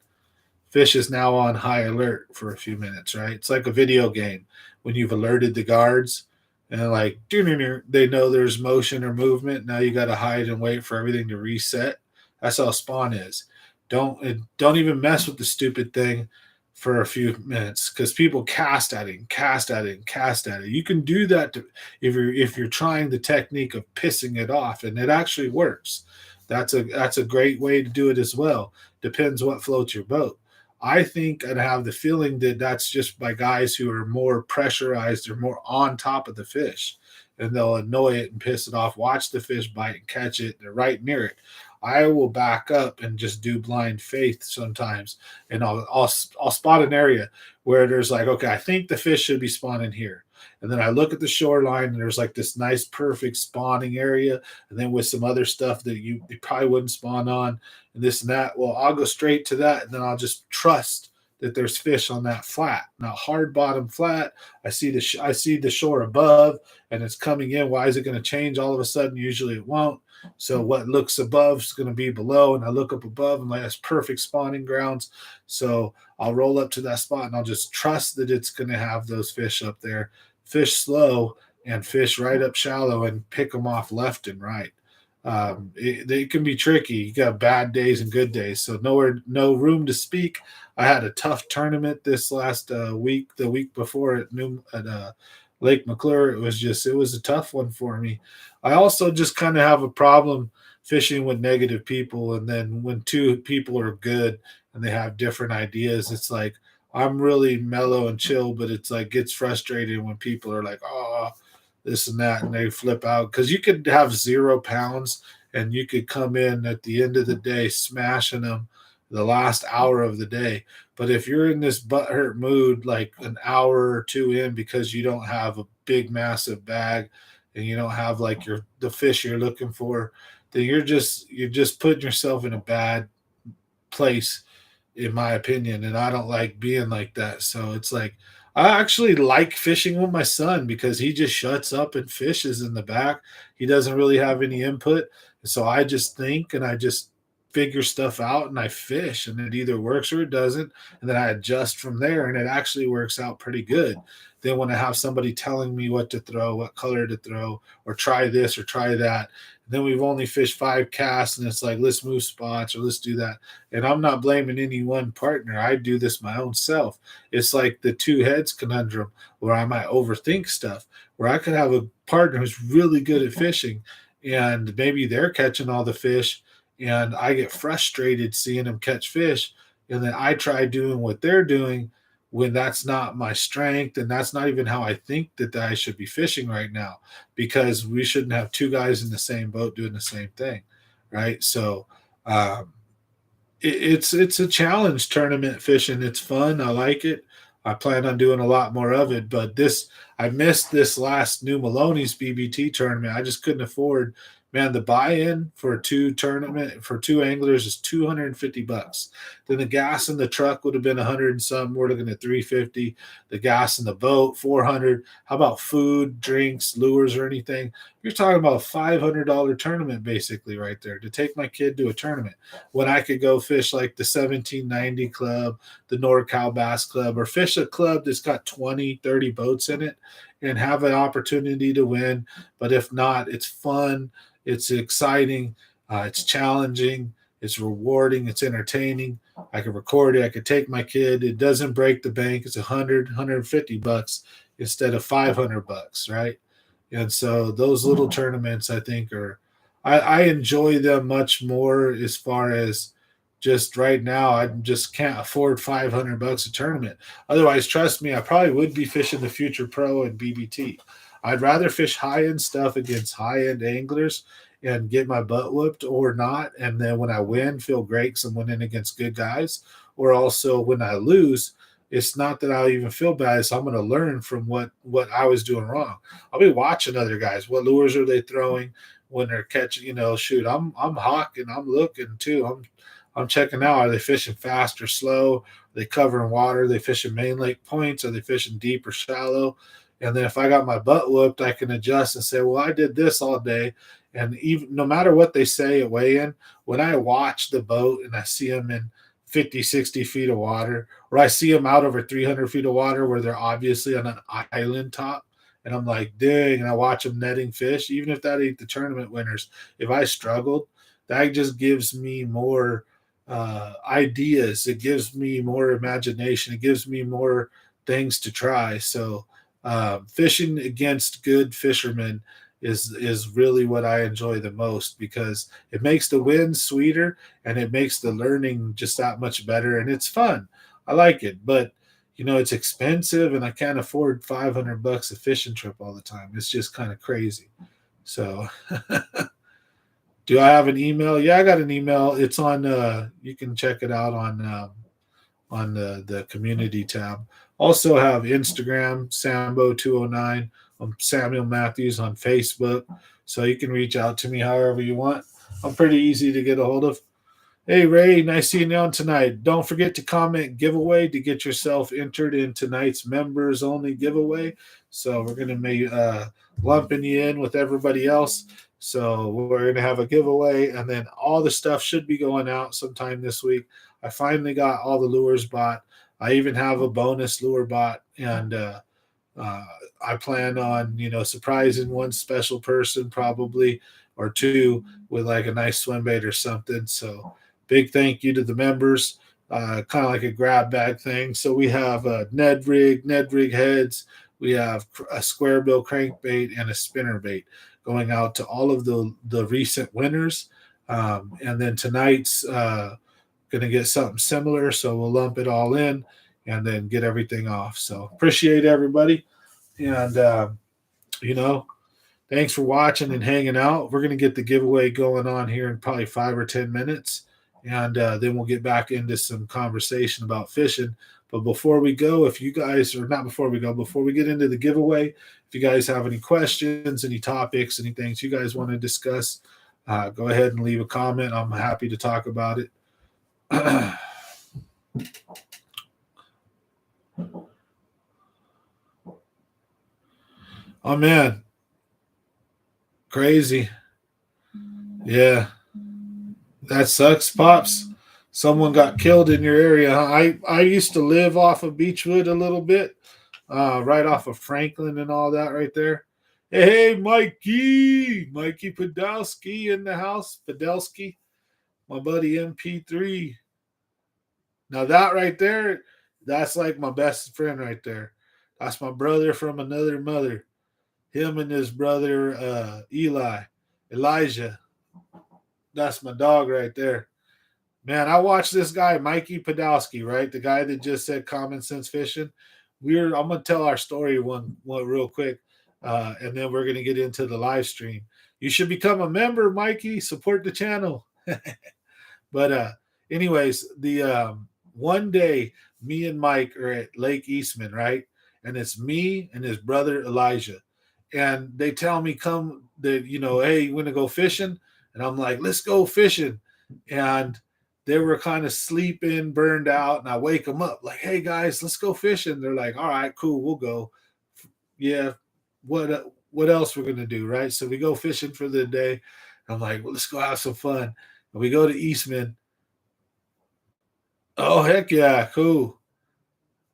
Fish is now on high alert for a few minutes, right? It's like a video game when you've alerted the guards and like they know there's motion or movement. Now you got to hide and wait for everything to reset. That's how spawn is. Don't even mess with the stupid thing for a few minutes, because people cast at it and cast at it and cast at it. You can do that if you're trying the technique of pissing it off, and it actually works. That's a great way to do it as well. Depends what floats your boat. I think I'd have the feeling that that's just by guys who are more pressurized or more on top of the fish, and they'll annoy it and piss it off. Watch the fish bite and catch it. They're right near it. I will back up and just do blind faith sometimes, and I'll spot an area where there's like, okay, I think the fish should be spawning here. And then I look at the shoreline and there's like this nice, perfect spawning area. And then with some other stuff that you probably wouldn't spawn on and this and that. Well, I'll go straight to that and then I'll just trust that there's fish on that flat. Now, hard bottom flat, I see the shore above and it's coming in. Why is it going to change all of a sudden? Usually it won't. So what looks above is going to be below, and I look up above and like that's perfect spawning grounds. So I'll roll up to that spot and I'll just trust that it's going to have those fish up there, fish slow and fish right up shallow and pick them off left and right. They can be tricky. You got bad days and good days, so no room to speak. I had a tough tournament this last week. The week before at Lake McClure, it was a tough one for me. I also just kind of have a problem fishing with negative people, and then when two people are good and they have different ideas, it's like I'm really mellow and chill, but it's like gets frustrating when people are like, oh, this and that, and they flip out because you could have 0 pounds and you could come in at the end of the day smashing them the last hour of the day. But if you're in this butthurt mood, like an hour or two in, because you don't have a big, massive bag and you don't have like the fish you're looking for, then you're just putting yourself in a bad place, in my opinion. And I don't like being like that. So it's like, I actually like fishing with my son because he just shuts up and fishes in the back. He doesn't really have any input. So I just think and I just figure stuff out and I fish, and it either works or it doesn't. And then I adjust from there, and it actually works out pretty good. Then when I have somebody telling me what to throw, what color to throw, or try this or try that, then we've only fished 5 casts and it's like, let's move spots or let's do that. And I'm not blaming any one partner. I do this my own self. It's like the two heads conundrum where I might overthink stuff, where I could have a partner who's really good at fishing and maybe they're catching all the fish and I get frustrated seeing them catch fish. And then I try doing what they're doing when that's not my strength and that's not even how I think that I should be fishing right now, because we shouldn't have two guys in the same boat doing the same thing, right? So it's a challenge tournament fishing. It's fun. I like it. I plan on doing a lot more of it, but I missed this last New Maloney's BBT tournament. I just couldn't afford. Man, the buy-in for two anglers is $250. Then the gas in the truck would have been 100 and some. We're looking at 350. The gas in the boat 400. How about food, drinks, lures, or anything? You're talking about a $500 tournament basically right there to take my kid to a tournament when I could go fish like the 1790 Club, the NorCal Bass Club, or fish a club that's got 20, 30 boats in it and have an opportunity to win. But if not, it's fun. It's exciting. It's challenging. It's rewarding. It's entertaining. I can record it. I could take my kid. It doesn't break the bank. It's $150 instead of $500, right? And so those little tournaments, I think, I enjoy them much more as far as just right now. I just can't afford $500 a tournament. Otherwise, trust me, I probably would be fishing the Future Pro and BBT. I'd rather fish high-end stuff against high-end anglers and get my butt whooped or not. And then when I win, feel great because I'm winning against good guys. Or also when I lose, it's not that I'll even feel bad. So I'm going to learn from what I was doing wrong. I'll be watching other guys. What lures are they throwing when they're catching? Shoot, I'm hawking. I'm looking too. I'm checking out. Are they fishing fast or slow? Are they covering water? Are they fishing main lake points? Are they fishing deep or shallow? And then if I got my butt whooped, I can adjust and say, well, I did this all day. And even no matter what they say at weigh-in, when I watch the boat and I see them in 50, 60 feet of water, or I see them out over 300 feet of water where they're obviously on an island top, and I'm like, dang, and I watch them netting fish, even if that ain't the tournament winners, if I struggled, that just gives me more ideas. It gives me more imagination. It gives me more things to try. So fishing against good fishermen is really what I enjoy the most because it makes the win sweeter and it makes the learning just that much better, and it's fun. I like it, but it's expensive and I can't afford $500 a fishing trip all the time. It's just kind of crazy. So do I have an email? Yeah, I got an email. It's on you can check it out on the community tab. Also have Instagram, Sambo209. I'm Samuel Matthews on Facebook. So you can reach out to me however you want. I'm pretty easy to get a hold of. Hey Ray, nice seeing you on tonight. Don't forget to comment giveaway to get yourself entered in tonight's members only giveaway. So we're gonna be lumping you in with everybody else. So we're gonna have a giveaway, and then all the stuff should be going out sometime this week. I finally got all the lures bought. I even have a bonus lure bought, and uh, I plan on, surprising one special person probably or two with like a nice swim bait or something. So big thank you to the members. Kind of like a grab bag thing. So we have a Ned rig heads. We have a square bill crankbait and a spinner bait going out to all of the recent winners. And then tonight's going to get something similar. So we'll lump it all in and then get everything off. So appreciate everybody. And, you know, thanks for watching and hanging out. We're going to get the giveaway going on here in probably 5 or 10 minutes. And then we'll get back into some conversation about fishing. But before we go, if you guys, or not before we go, before we get into the giveaway, if you guys have any questions, any topics, any things you guys want to discuss, go ahead and leave a comment. I'm happy to talk about it. Oh, man. Crazy. Yeah. That sucks, Pops. Someone got killed in your area. I used to live off of Beechwood a little bit, right off of Franklin and all that right there. Hey, Mikey Podolsky in the house. Podolsky, my buddy MP3. Now that right there, that's like my best friend right there. That's my brother from another mother. Him and his brother Elijah. That's my dog right there. Man, I watched this guy, Mikey Podolsky, right? The guy that just said common sense fishing. I'm gonna tell our story one real quick, and then we're gonna get into the live stream. You should become a member, Mikey. Support the channel. But anyways, the one day me and Mike are at Lake Eastman, right? And it's me and his brother Elijah. And they tell me, come that, hey, you want to go fishing? And I'm like, let's go fishing. And they were kind of sleeping, burned out, and I wake them up like, hey guys, let's go fishing. They're like, all right, cool, we'll go. Yeah, what else we're gonna do, right? So we go fishing for the day. I'm like, well, let's go have some fun. And we go to Eastman. Oh, heck yeah, cool.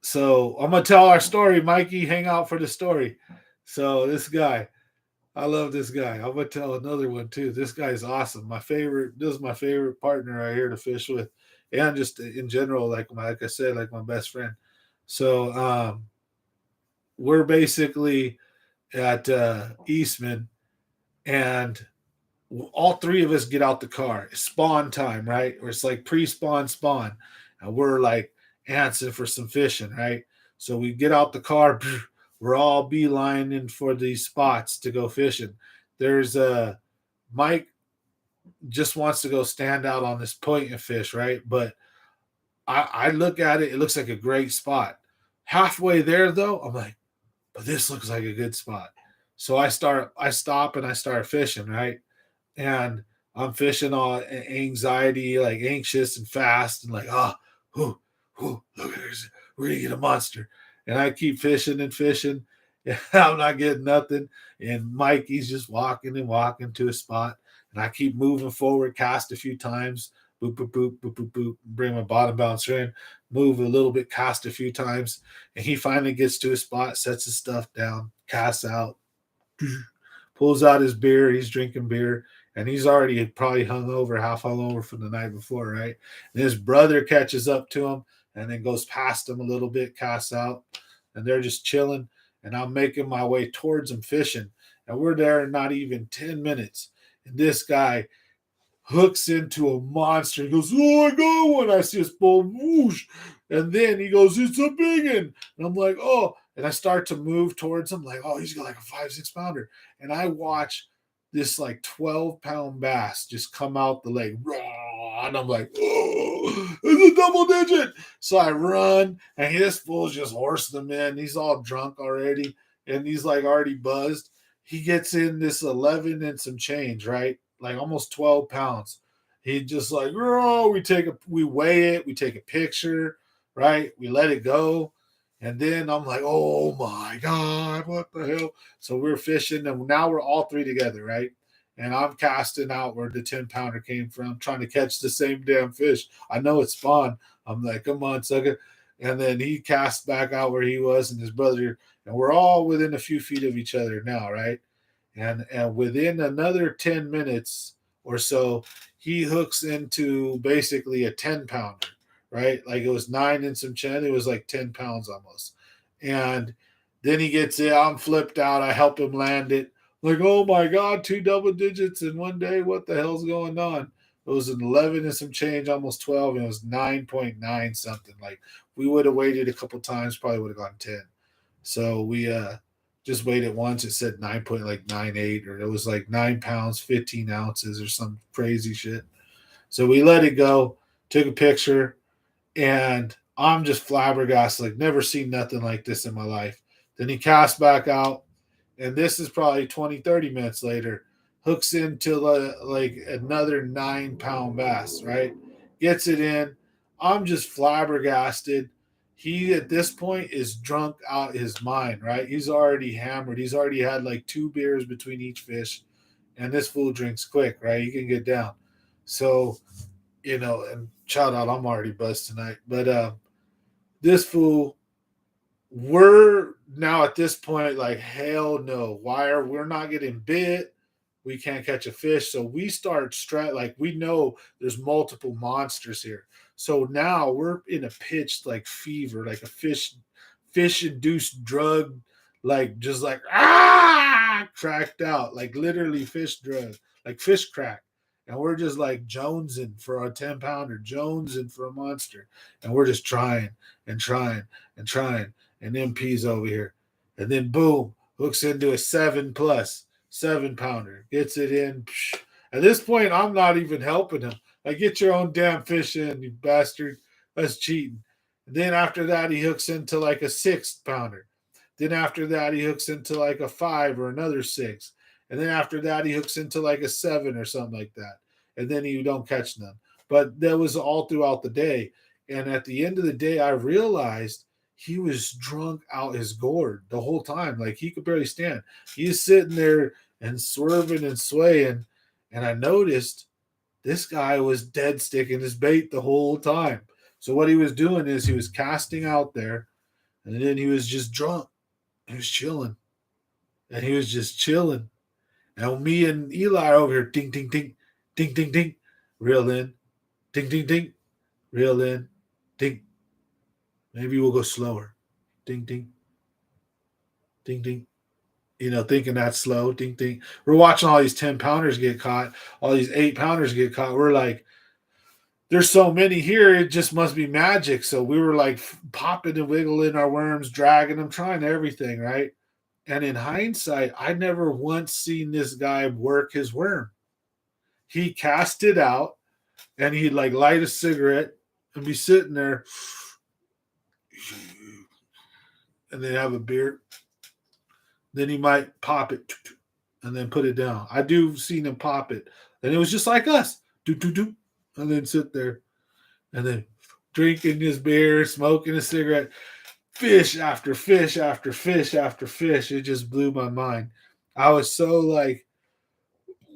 So I'm gonna tell our story, Mikey. Hang out for the story. So this guy, I love this guy. I'm gonna tell another one too. This guy's awesome. My favorite. This is my favorite partner right here to fish with, and just in general, like I said, like my best friend. So we're basically at Eastman, and all three of us get out the car. It's spawn time, right? Or it's like spawn, and we're like answering for some fishing, right? So we get out the car. We're all beelining for these spots to go fishing. There's Mike just wants to go stand out on this point and fish, right? But I look at it, it looks like a great spot. Halfway there though, I'm like, but this looks like a good spot. So I stop and I start fishing, right? And I'm fishing all anxiety, like anxious and fast, and like, look at this, we're gonna get a monster. And I keep fishing and fishing. And I'm not getting nothing. And Mikey's just walking and walking to a spot. And I keep moving forward, cast a few times, boop, boop, boop, boop, boop, boop, bring my bottom bouncer in, move a little bit, cast a few times. And he finally gets to a spot, sets his stuff down, casts out, pulls out his beer. He's drinking beer, and he's already probably half hung over from the night before, right? And his brother catches up to him and then goes past him a little bit, casts out, and they're just chilling. And I'm making my way towards him fishing, and we're there in not even 10 minutes. And this guy hooks into a monster. He goes, oh, I got one. I see his ball, whoosh. And then he goes, it's a big one. And I'm like, oh. And I start to move towards him, like, oh, he's got like a 5-6 pounder. And I watch this like 12-pound bass just come out the lake. And I'm like, oh. it's a double digit. So I run, and this fool's just horsing them in. He's all drunk already, and he's like already buzzed. He gets in this 11 and some change, right? Like almost 12 pounds. He just like, oh, we weigh it, we take a picture, right? We let it go. And then I'm like, oh my God, what the hell? So we're fishing, and now we're all three together, right? And I'm casting out where the 10-pounder came from, trying to catch the same damn fish. I know it's spawn. I'm like, come on, sucker. And then he cast back out where he was, and his brother, and we're all within a few feet of each other now, right? And within another 10 minutes or so, he hooks into basically a 10-pounder, right? Like it was 9 and some change. It was like 10 pounds almost. And then he gets it. I'm flipped out. I help him land it. Like, oh my God, 2 double digits in one day. What the hell's going on? It was an 11 and some change, almost 12, and it was 9.9 something. Like we would have waited a couple times, probably would have gone 10. So we just waited once. It said 9.98, or it was like 9 pounds, 15 ounces, or some crazy shit. So we let it go, took a picture, and I'm just flabbergasted. Like never seen nothing like this in my life. Then he cast back out, and this is probably 20, 30 minutes later, hooks into like another 9-pound bass, right? Gets it in. I'm just flabbergasted. He at this point is drunk out his mind, right? He's already hammered. He's already had like 2 beers between each fish, and this fool drinks quick, right? He can get down. So, and shout out, I'm already buzzed tonight. But this fool, we're now at this point like, hell no. We're not getting bit? We can't catch a fish. So we start like we know there's multiple monsters here. So now we're in a pitched like fever, like a fish induced drug, like just like cracked out, like literally fish drug, like fish crack. And we're just like jonesing for a 10-pounder, jonesing for a monster. And we're just trying and trying and trying. And MP's over here. And then boom, hooks into a 7-pounder, gets it in. At this point, I'm not even helping him. Like, get your own damn fish in, you bastard. That's cheating. And then after that, he hooks into like a 6-pounder. Then after that, he hooks into like a 5 or another 6. And then after that, he hooks into like a 7 or something like that. And then you don't catch none. But that was all throughout the day. And at the end of the day, I realized he was drunk out his gourd the whole time. Like he could barely stand. He's sitting there and swerving and swaying. And I noticed this guy was dead sticking his bait the whole time. So what he was doing is he was casting out there, and then he was just drunk. He was chilling. And he was just chilling. And me and Eli are over here, ding, ding, ding, ding, ding, ding, reel in, ding, ding, ding, reel in, ding. Maybe we'll go slower. Ding, ding, ding, ding. Thinking that's slow. Ding, ding. We're watching all these 10-pounders get caught, all these 8-pounders get caught. We're like, there's so many here, it just must be magic. So we were like popping and wiggling our worms, dragging them, trying everything, right? And in hindsight, I never once seen this guy work his worm. He cast it out, and he'd like light a cigarette and be sitting there and then have a beer. Then he might pop it and then put it down. I do seen him pop it. And it was just like us. Do, do, do. And then sit there and then drinking his beer, smoking a cigarette. Fish after fish after fish after fish. It just blew my mind. I was so like,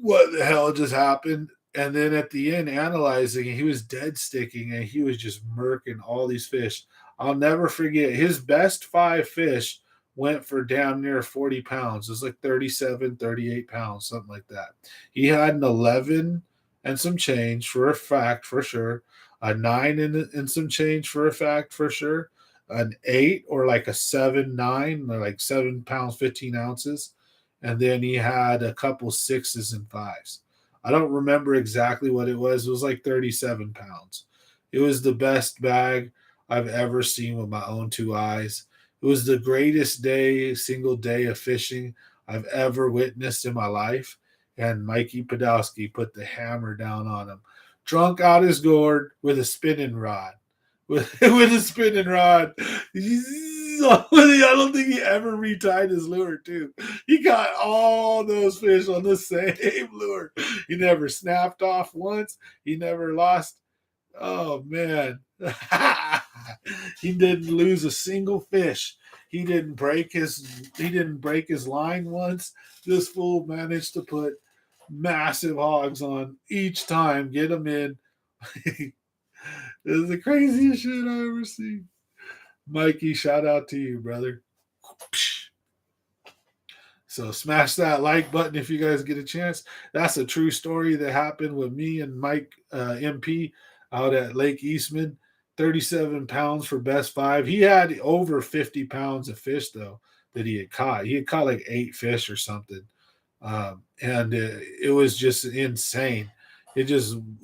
what the hell just happened? And then at the end, analyzing it, he was dead sticking and he was just murking all these fish. I'll never forget his best 5 fish went for damn near 40 pounds. It was like 37, 38 pounds, something like that. He had an 11 and some change for a fact, for sure. A 9 and some change for a fact, for sure. An 8 or like a 7, 9, or like 7 pounds, 15 ounces. And then he had a couple 6s and 5s. I don't remember exactly what it was. It was like 37 pounds. It was the best bag I've ever seen with my own 2 eyes. It was the greatest single day of fishing I've ever witnessed in my life. And Mikey Podolsky put the hammer down on him. drunk out his gourd with a spinning rod. With a spinning rod. I don't think he ever retied his lure, too. He got all those fish on the same lure. He never snapped off once. He never lost. Oh, man. He didn't lose a single fish. He didn't break his line once. This fool managed to put massive hogs on each time, get them in. This is the craziest shit I ever seen. Mikey, shout out to you, brother. So smash that like button if you guys get a chance. That's a true story that happened with me and Mike MP out at Lake Eastman. 37 pounds for best five. He had over 50 pounds of fish, though, that he had caught. He had caught like 8 fish or something. And it was just insane. It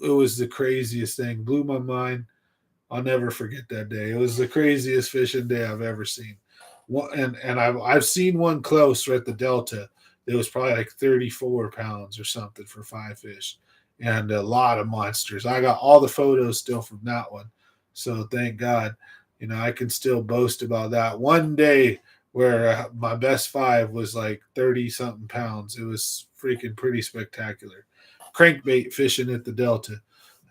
was the craziest thing. Blew my mind. I'll never forget that day. It was the craziest fishing day I've ever seen. And I've seen one close at the Delta. It was probably like 34 pounds or something for 5 fish, and a lot of monsters. I got all the photos still from that one, so thank God. I can still boast about that one day where my best 5 was like 30 something pounds. It was freaking pretty spectacular. Crankbait fishing at the Delta.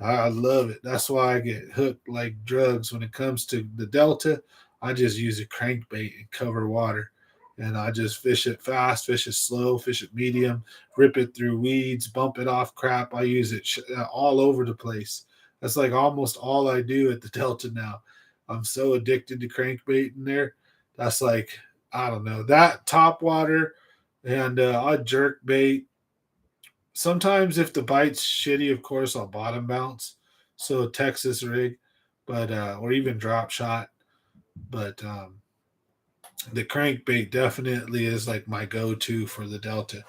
I love it. That's why I get hooked like drugs when it comes to the Delta. I just use a crankbait and cover water. And I just fish it fast, fish it slow, fish it medium, rip it through weeds, bump it off crap. I use it all over the place. That's like almost all I do at the Delta now. I'm so addicted to crankbait in there. That's like, I don't know, that top water and I jerk bait. Sometimes if the bite's shitty, of course, I'll bottom bounce. So Texas rig, but or even drop shot. But the crankbait definitely is like my go-to for the Delta.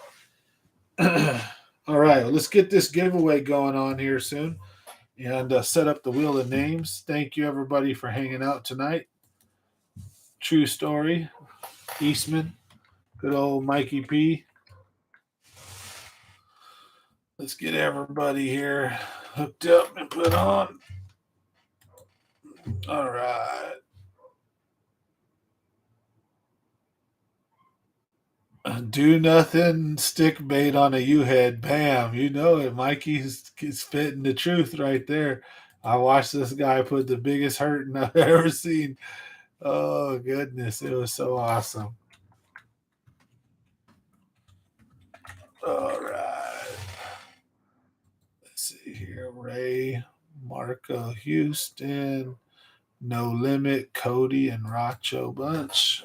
All right, well, let's get this giveaway going on here soon and set up the wheel of names. Thank you, everybody, for hanging out tonight. True story, Eastman, good old Mikey P. Let's get everybody here hooked up and put on. All right. Do nothing, stick bait on a U-head. Bam. You know it. Mikey's spitting the truth right there. I watched this guy put the biggest hurting I've ever seen. Oh, goodness. It was so awesome. All right. Let's see here. Ray, Marco, Houston, No Limit, Cody, and Racho Bunch.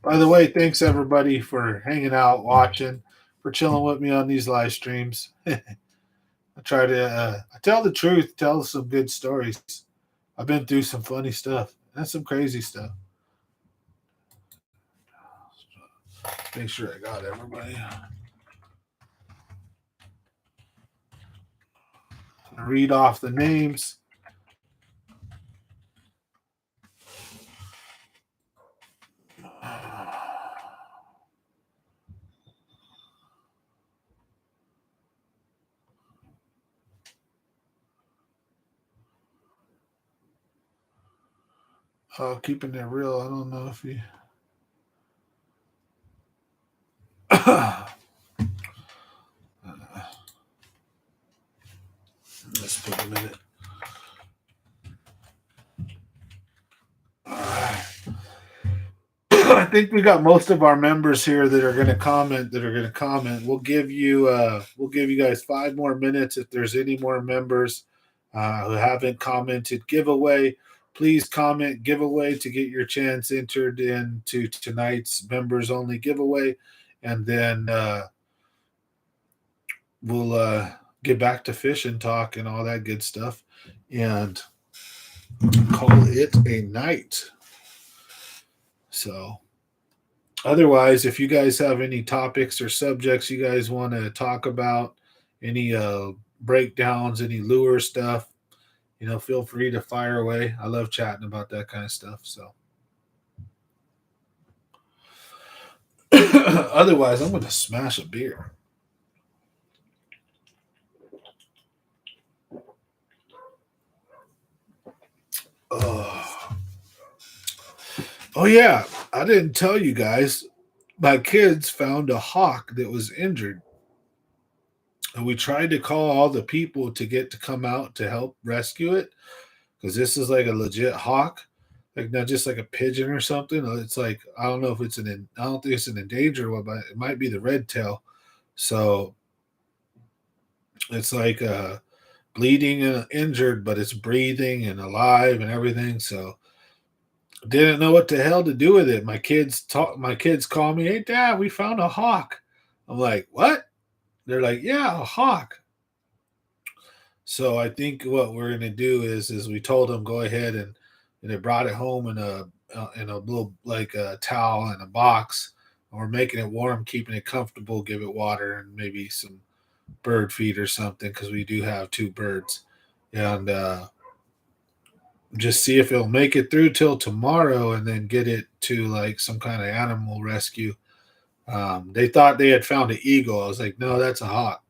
By the way, thanks everybody for hanging out, watching, for chilling with me on these live streams. I try to I tell the truth, tell some good stories. I've been through some funny stuff and some crazy stuff. Make sure I got everybody. Read off the names. Keeping it real. I don't know if you. Let's put a minute. All right. I think we got most of our members here that are going to comment. We'll give you guys 5 more minutes if there's any more members who haven't commented. Giveaway, please comment giveaway to get your chance entered into tonight's members only giveaway, and then we'll get back to fishing talk and all that good stuff and call it a night. So otherwise, if you guys have any topics or subjects you guys want to talk about, any breakdowns, any lure stuff, feel free to fire away. I love chatting about that kind of stuff. So otherwise, I'm going to smash a beer. Oh. Oh yeah, I didn't tell you guys. My kids found a hawk that was injured, and we tried to call all the people to get to come out to help rescue it because this is like a legit hawk, like not just like a pigeon or something. It's like I don't know if it's I don't think it's an endangered one, but it might be the red tail. So it's like bleeding and injured, but it's breathing and alive and everything. So didn't know what the hell to do with it. My kids call me, "Hey dad, we found a hawk." I'm like, "What?" They're like, "Yeah, a hawk." So I think what we're gonna do is we told them go ahead and they brought it home in a little like a towel and a box. And we're making it warm, keeping it comfortable, give it water and maybe some bird feed or something because we do have two birds. And just see if it'll make it through till tomorrow and then get it to like some kind of animal rescue. They thought they had found an eagle. I was like, no, that's a hawk.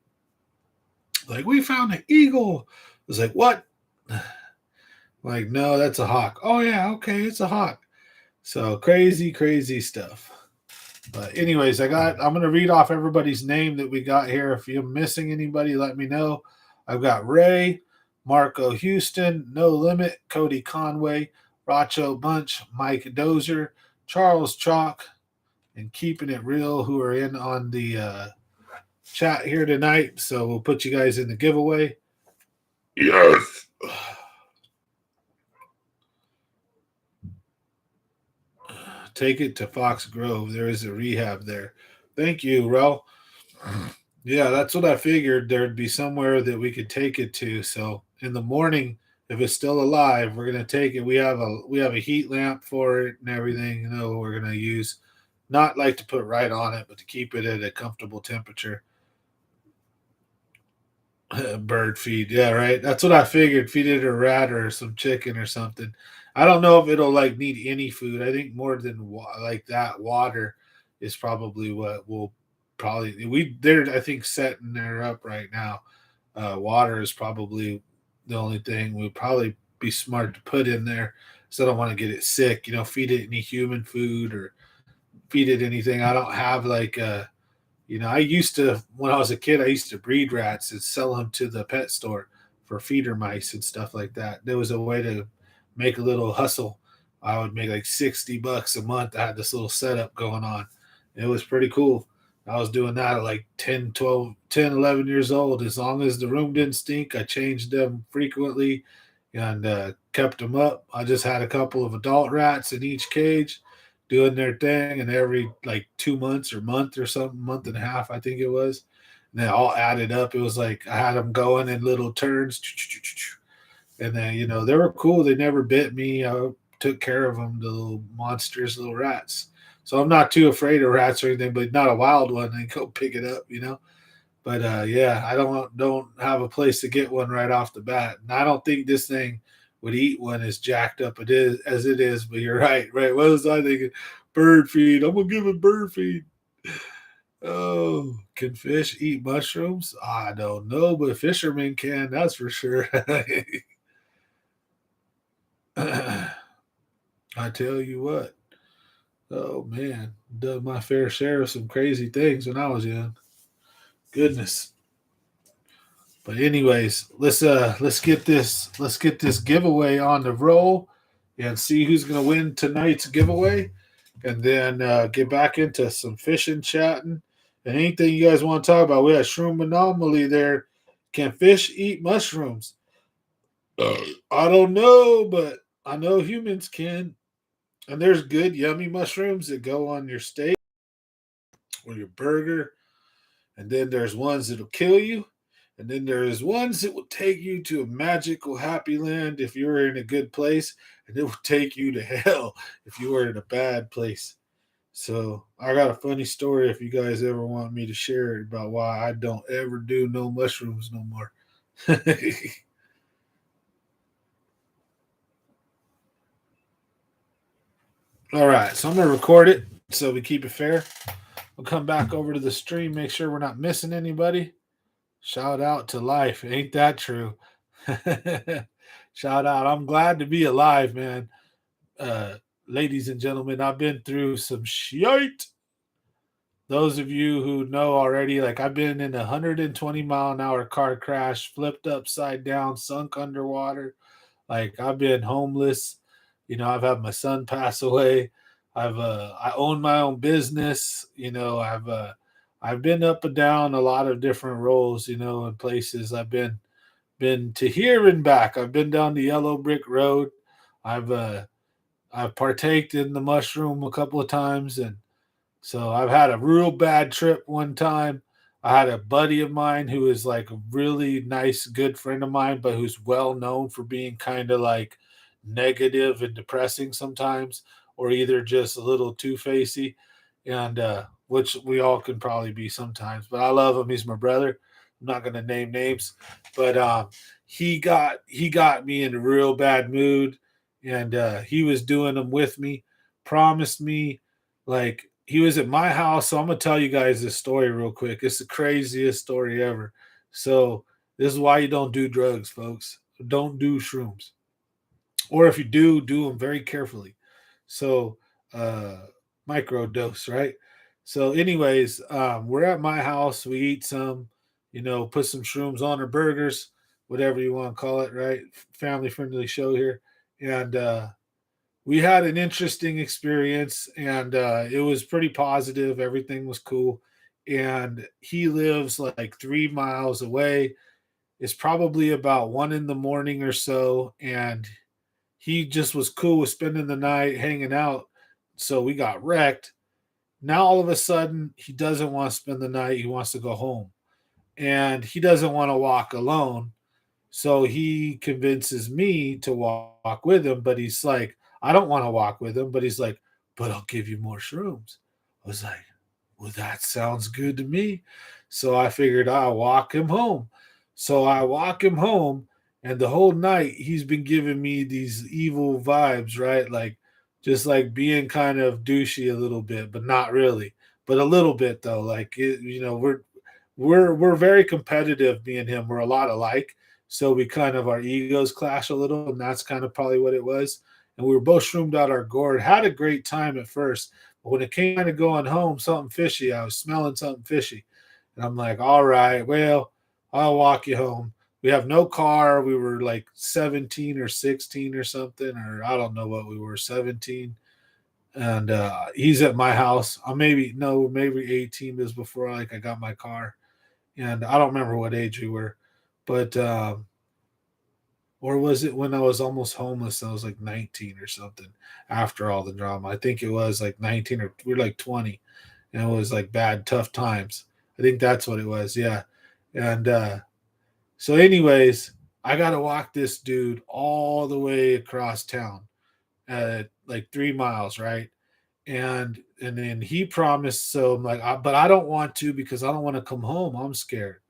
Like, we found an eagle. I was like, what? Like, no, that's a hawk. Oh, yeah, okay, it's a hawk. So crazy, crazy stuff. But anyways, I'm gonna read off everybody's name that we got here. If you're missing anybody, let me know. I've got Ray, Marco Houston, No Limit, Cody Conway, Racho Bunch, Mike Dozer, Charles Chalk, and Keeping It Real, who are in on the chat here tonight. So we'll put you guys in the giveaway. Yes. Take it to Fox Grove. There is a rehab there. Thank you, Rel. Yeah, that's what I figured. There'd be somewhere that we could take it to. So in the morning, if it's still alive, we're gonna take it. We have a heat lamp for it and everything. We're gonna use not like to put right on it, but to keep it at a comfortable temperature. Bird feed, yeah, right. That's what I figured. Feed it a rat or some chicken or something. I don't know if it'll like need any food. I think more than like that, water is probably what will probably they're I think setting there up right now. Water is probably the only thing we'd probably be smart to put in there. So I don't want to get it sick. Feed it any human food or feed it anything. I don't have like I used to, when I was a kid, I used to breed rats and sell them to the pet store for feeder mice and stuff like that. There was a way to make a little hustle. I would make like $60 a month. I had this little setup going on. It was pretty cool. I was doing that at like 10, 12, 10, 11 years old. As long as the room didn't stink, I changed them frequently and kept them up. I just had a couple of adult rats in each cage doing their thing, and every like 2 months or month or something, month and a half, I think it was. And they all added up. It was like I had them going in little turns, and then they were cool. They never bit me. I took care of them, the little monsters, little rats. So I'm not too afraid of rats or anything, but not a wild one. And go pick it up. But yeah, I don't have a place to get one right off the bat, and I don't think this thing would eat one as jacked up it is as it is. But you're right. What was I thinking? Bird feed. I'm gonna give it bird feed. Oh, can fish eat mushrooms? I don't know, but fishermen can. That's for sure. I tell you what. Oh man, done my fair share of some crazy things when I was young. Goodness. But anyways, let's get this giveaway on the roll and see who's gonna win tonight's giveaway, and then get back into some fishing chatting and anything you guys want to talk about. We had shroom anomaly there. Can fish eat mushrooms? I don't know, but I know humans can. And there's good yummy mushrooms that go on your steak or your burger. And then there's ones that'll kill you. And then there's ones that will take you to a magical happy land if you're in a good place. And it will take you to hell if you were in a bad place. So I got a funny story if you guys ever want me to share it about why I don't ever do no mushrooms no more. All right, so I'm gonna record it so we keep it fair. We'll come back over to the stream, make sure we're not missing anybody. Shout out to life. Ain't that true? Shout out. I'm glad to be alive, man. Uh, Ladies and gentlemen, I've been through some shit. Those of you who know already, like I've been in a 120-mile-an-hour car crash, flipped upside down, sunk underwater. Like I've been homeless. I've had my son pass away. I own my own business. I've been up and down a lot of different roles, in places. I've been to here and back. I've been down the yellow brick road. I've uh I've partaked in the mushroom a couple of times, and so I've had a real bad trip one time. I had a buddy of mine who is like a really nice, good friend of mine, but who's well known for being kind of like negative and depressing sometimes, or either just a little two facey, and which we all can probably be sometimes. But I love him. He's my brother. I'm not going to name names, but he got me in a real bad mood, and he was doing them with me. Promised me like he was at my house. So I'm gonna tell you guys this story real quick. It's the craziest story ever. So this is why you don't do drugs, folks. Don't do shrooms. Or if you do them very carefully. So uh micro dose, right? So, anyways, we're at my house. We eat some, put some shrooms on our burgers, whatever you want to call it, right? Family friendly show here. And we had an interesting experience, and it was pretty positive. Everything was cool. And he lives like 3 miles away. It's probably about 1 in the morning or so. And he just was cool with spending the night hanging out. So we got wrecked. Now, all of a sudden, he doesn't want to spend the night. He wants to go home. And he doesn't want to walk alone. So he convinces me to walk with him, but he's like, I don't want to walk with him, but he's like, but I'll give you more shrooms. I was like, well, that sounds good to me. So I figured I'll walk him home. So I walk him home, and the whole night he's been giving me these evil vibes, right? Like just like being kind of douchey a little bit, but not really, but a little bit though. Like we're very competitive. Me and him, we're a lot alike, so we kind of our egos clash a little, and that's kind of probably what it was. And we were both shroomed out our gourd. Had a great time at first, but when it came to going home, something fishy. I was smelling something fishy, and I'm like, "All right, well, I'll walk you home." We have no car. We were like 17 or 16 or something, or I don't know what we were, 17. And he's at my house. I maybe no, maybe 18. This was before like I got my car, and I don't remember what age we were, but or was it when I was almost homeless? I was like 19 or something. After all the drama, I think it was like 19 or we were like 20, and it was like bad, tough times. I think that's what it was. Yeah, and so, anyways, I got to walk this dude all the way across town at like 3 miles, right? And then he promised. So I'm like, but I don't want to because I don't want to come home. I'm scared.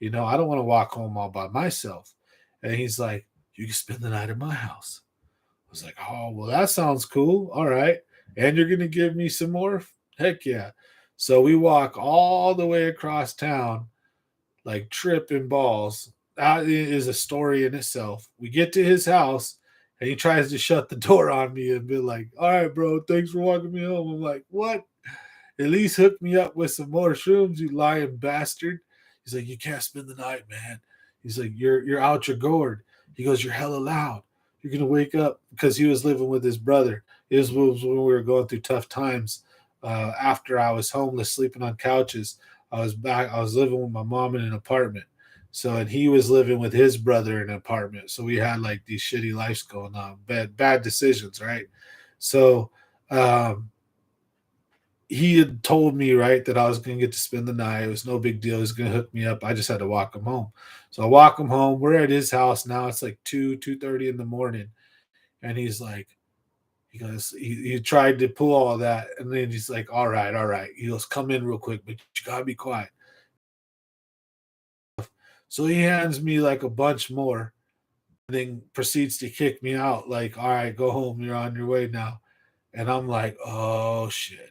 I don't want to walk home all by myself. And he's like, you can spend the night at my house. I was like, oh, well, that sounds cool. All right. And you're going to give me some more? Heck yeah. So we walk all the way across town, like tripping balls. That is a story in itself. We get to his house, and he tries to shut the door on me and be like, all right, bro, thanks for walking me home. I'm like, what? At least hook me up with some more shrooms, you lying bastard. He's like, you can't spend the night, man. He's like, you're out your gourd. He goes, you're hella loud. You're gonna wake up because he was living with his brother. This was when we were going through tough times. After I was homeless, sleeping on couches, I was back. I was living with my mom in an apartment. So, and he was living with his brother in an apartment. So we had like these shitty lives going on, bad decisions, right? So, um, he had told me right that I was going to get to spend the night. It was no big deal. He was going to hook me up. I just had to walk him home. So I walk him home. We're at his house now. It's like 2:30 in the morning, and he's like, he tried to pull all that, and then he's like, all right, all right. He goes, come in real quick, but you gotta be quiet. So he hands me like a bunch more, and then proceeds to kick me out. Like, all right, go home. You're on your way now. And I'm like, oh shit.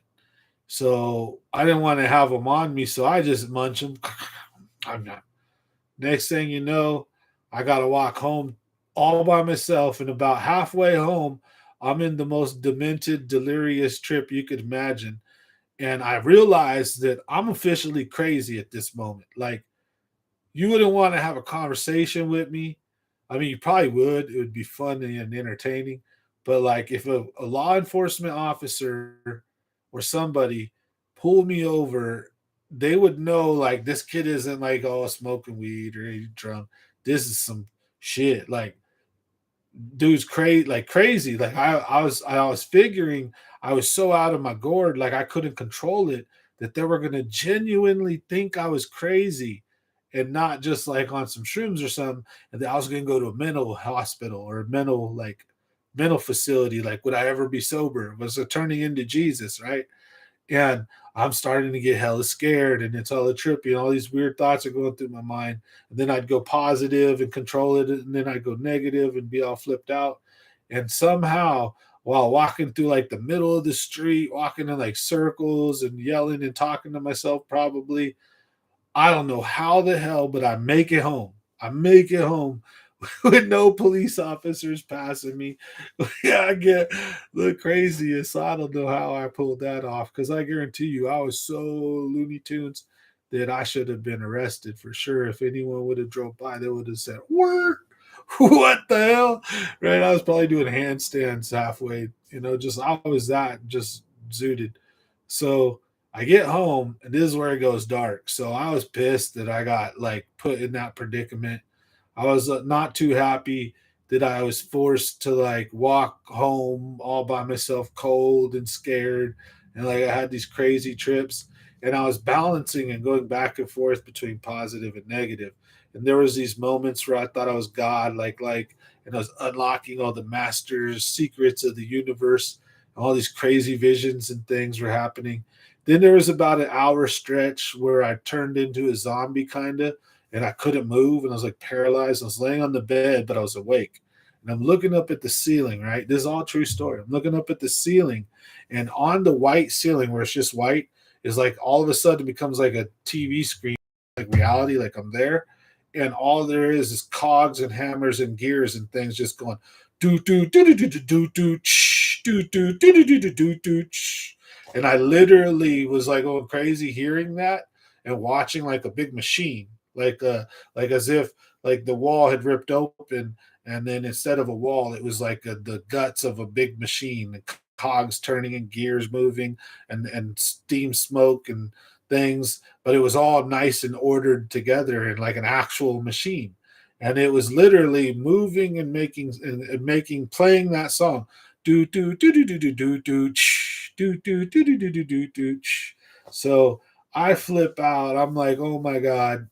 So I didn't want to have them on me, so I just munch them. I'm not. Next thing you know, I got to walk home all by myself. And about halfway home, I'm in the most demented, delirious trip you could imagine. And I realized that I'm officially crazy at this moment. Like, you wouldn't want to have a conversation with me. I mean, you probably would. It would be fun and entertaining. But like, if a law enforcement officer or somebody pulled me over, they would know like this kid isn't like oh smoking weed or he's drunk. This is some shit. Like dude's crazy, like crazy. Like I was figuring I was so out of my gourd, like I couldn't control it, that they were gonna genuinely think I was crazy and not just like on some shrooms or something, and that I was gonna go to a mental hospital or a mental facility. Like, would I ever be sober? Was it turning into Jesus, right? And I'm starting to get hella scared and it's hella trippy and all these weird thoughts are going through my mind. And then I'd go positive and control it, and then I'd go negative and be all flipped out. And somehow, while walking through like the middle of the street, walking in like circles and yelling and talking to myself, probably, I don't know how the hell, but I make it home. I make it home with no police officers passing me. Yeah, I get the craziest. So I don't know how I pulled that off because I guarantee you I was so Looney Tunes that I should have been arrested for sure. If anyone would have drove by, they would have said, "What? What the hell?" Right? I was probably doing handstands halfway. Just I was that just zooted. So I get home and this is where it goes dark. So I was pissed that I got like put in that predicament. I was not too happy that I was forced to like walk home all by myself, cold and scared, and like I had these crazy trips, and I was balancing and going back and forth between positive and negative. And there was these moments where I thought I was God, and I was unlocking all the masters' secrets of the universe. All these crazy visions and things were happening. Then there was about an hour stretch where I turned into a zombie kind of, and I couldn't move and I was like paralyzed. I was laying on the bed, but I was awake. And I'm looking up at the ceiling, right? This is all true story. I'm looking up at the ceiling, and on the white ceiling where it's just white is like all of a sudden it becomes like a TV screen, like reality, like I'm there. And all there is cogs and hammers and gears and things just going do do do do do do do do do do do do do do do. And I literally was like going crazy hearing that and watching like a big machine, like as if like the wall had ripped open, and then instead of a wall, it was like the guts of a big machine, the cogs turning and gears moving, and steam smoke and things, but it was all nice and ordered together in like an actual machine. And it was literally moving and making playing that song do do do do do do do do do do do do do do do do. So I flip out. I'm like, oh my god.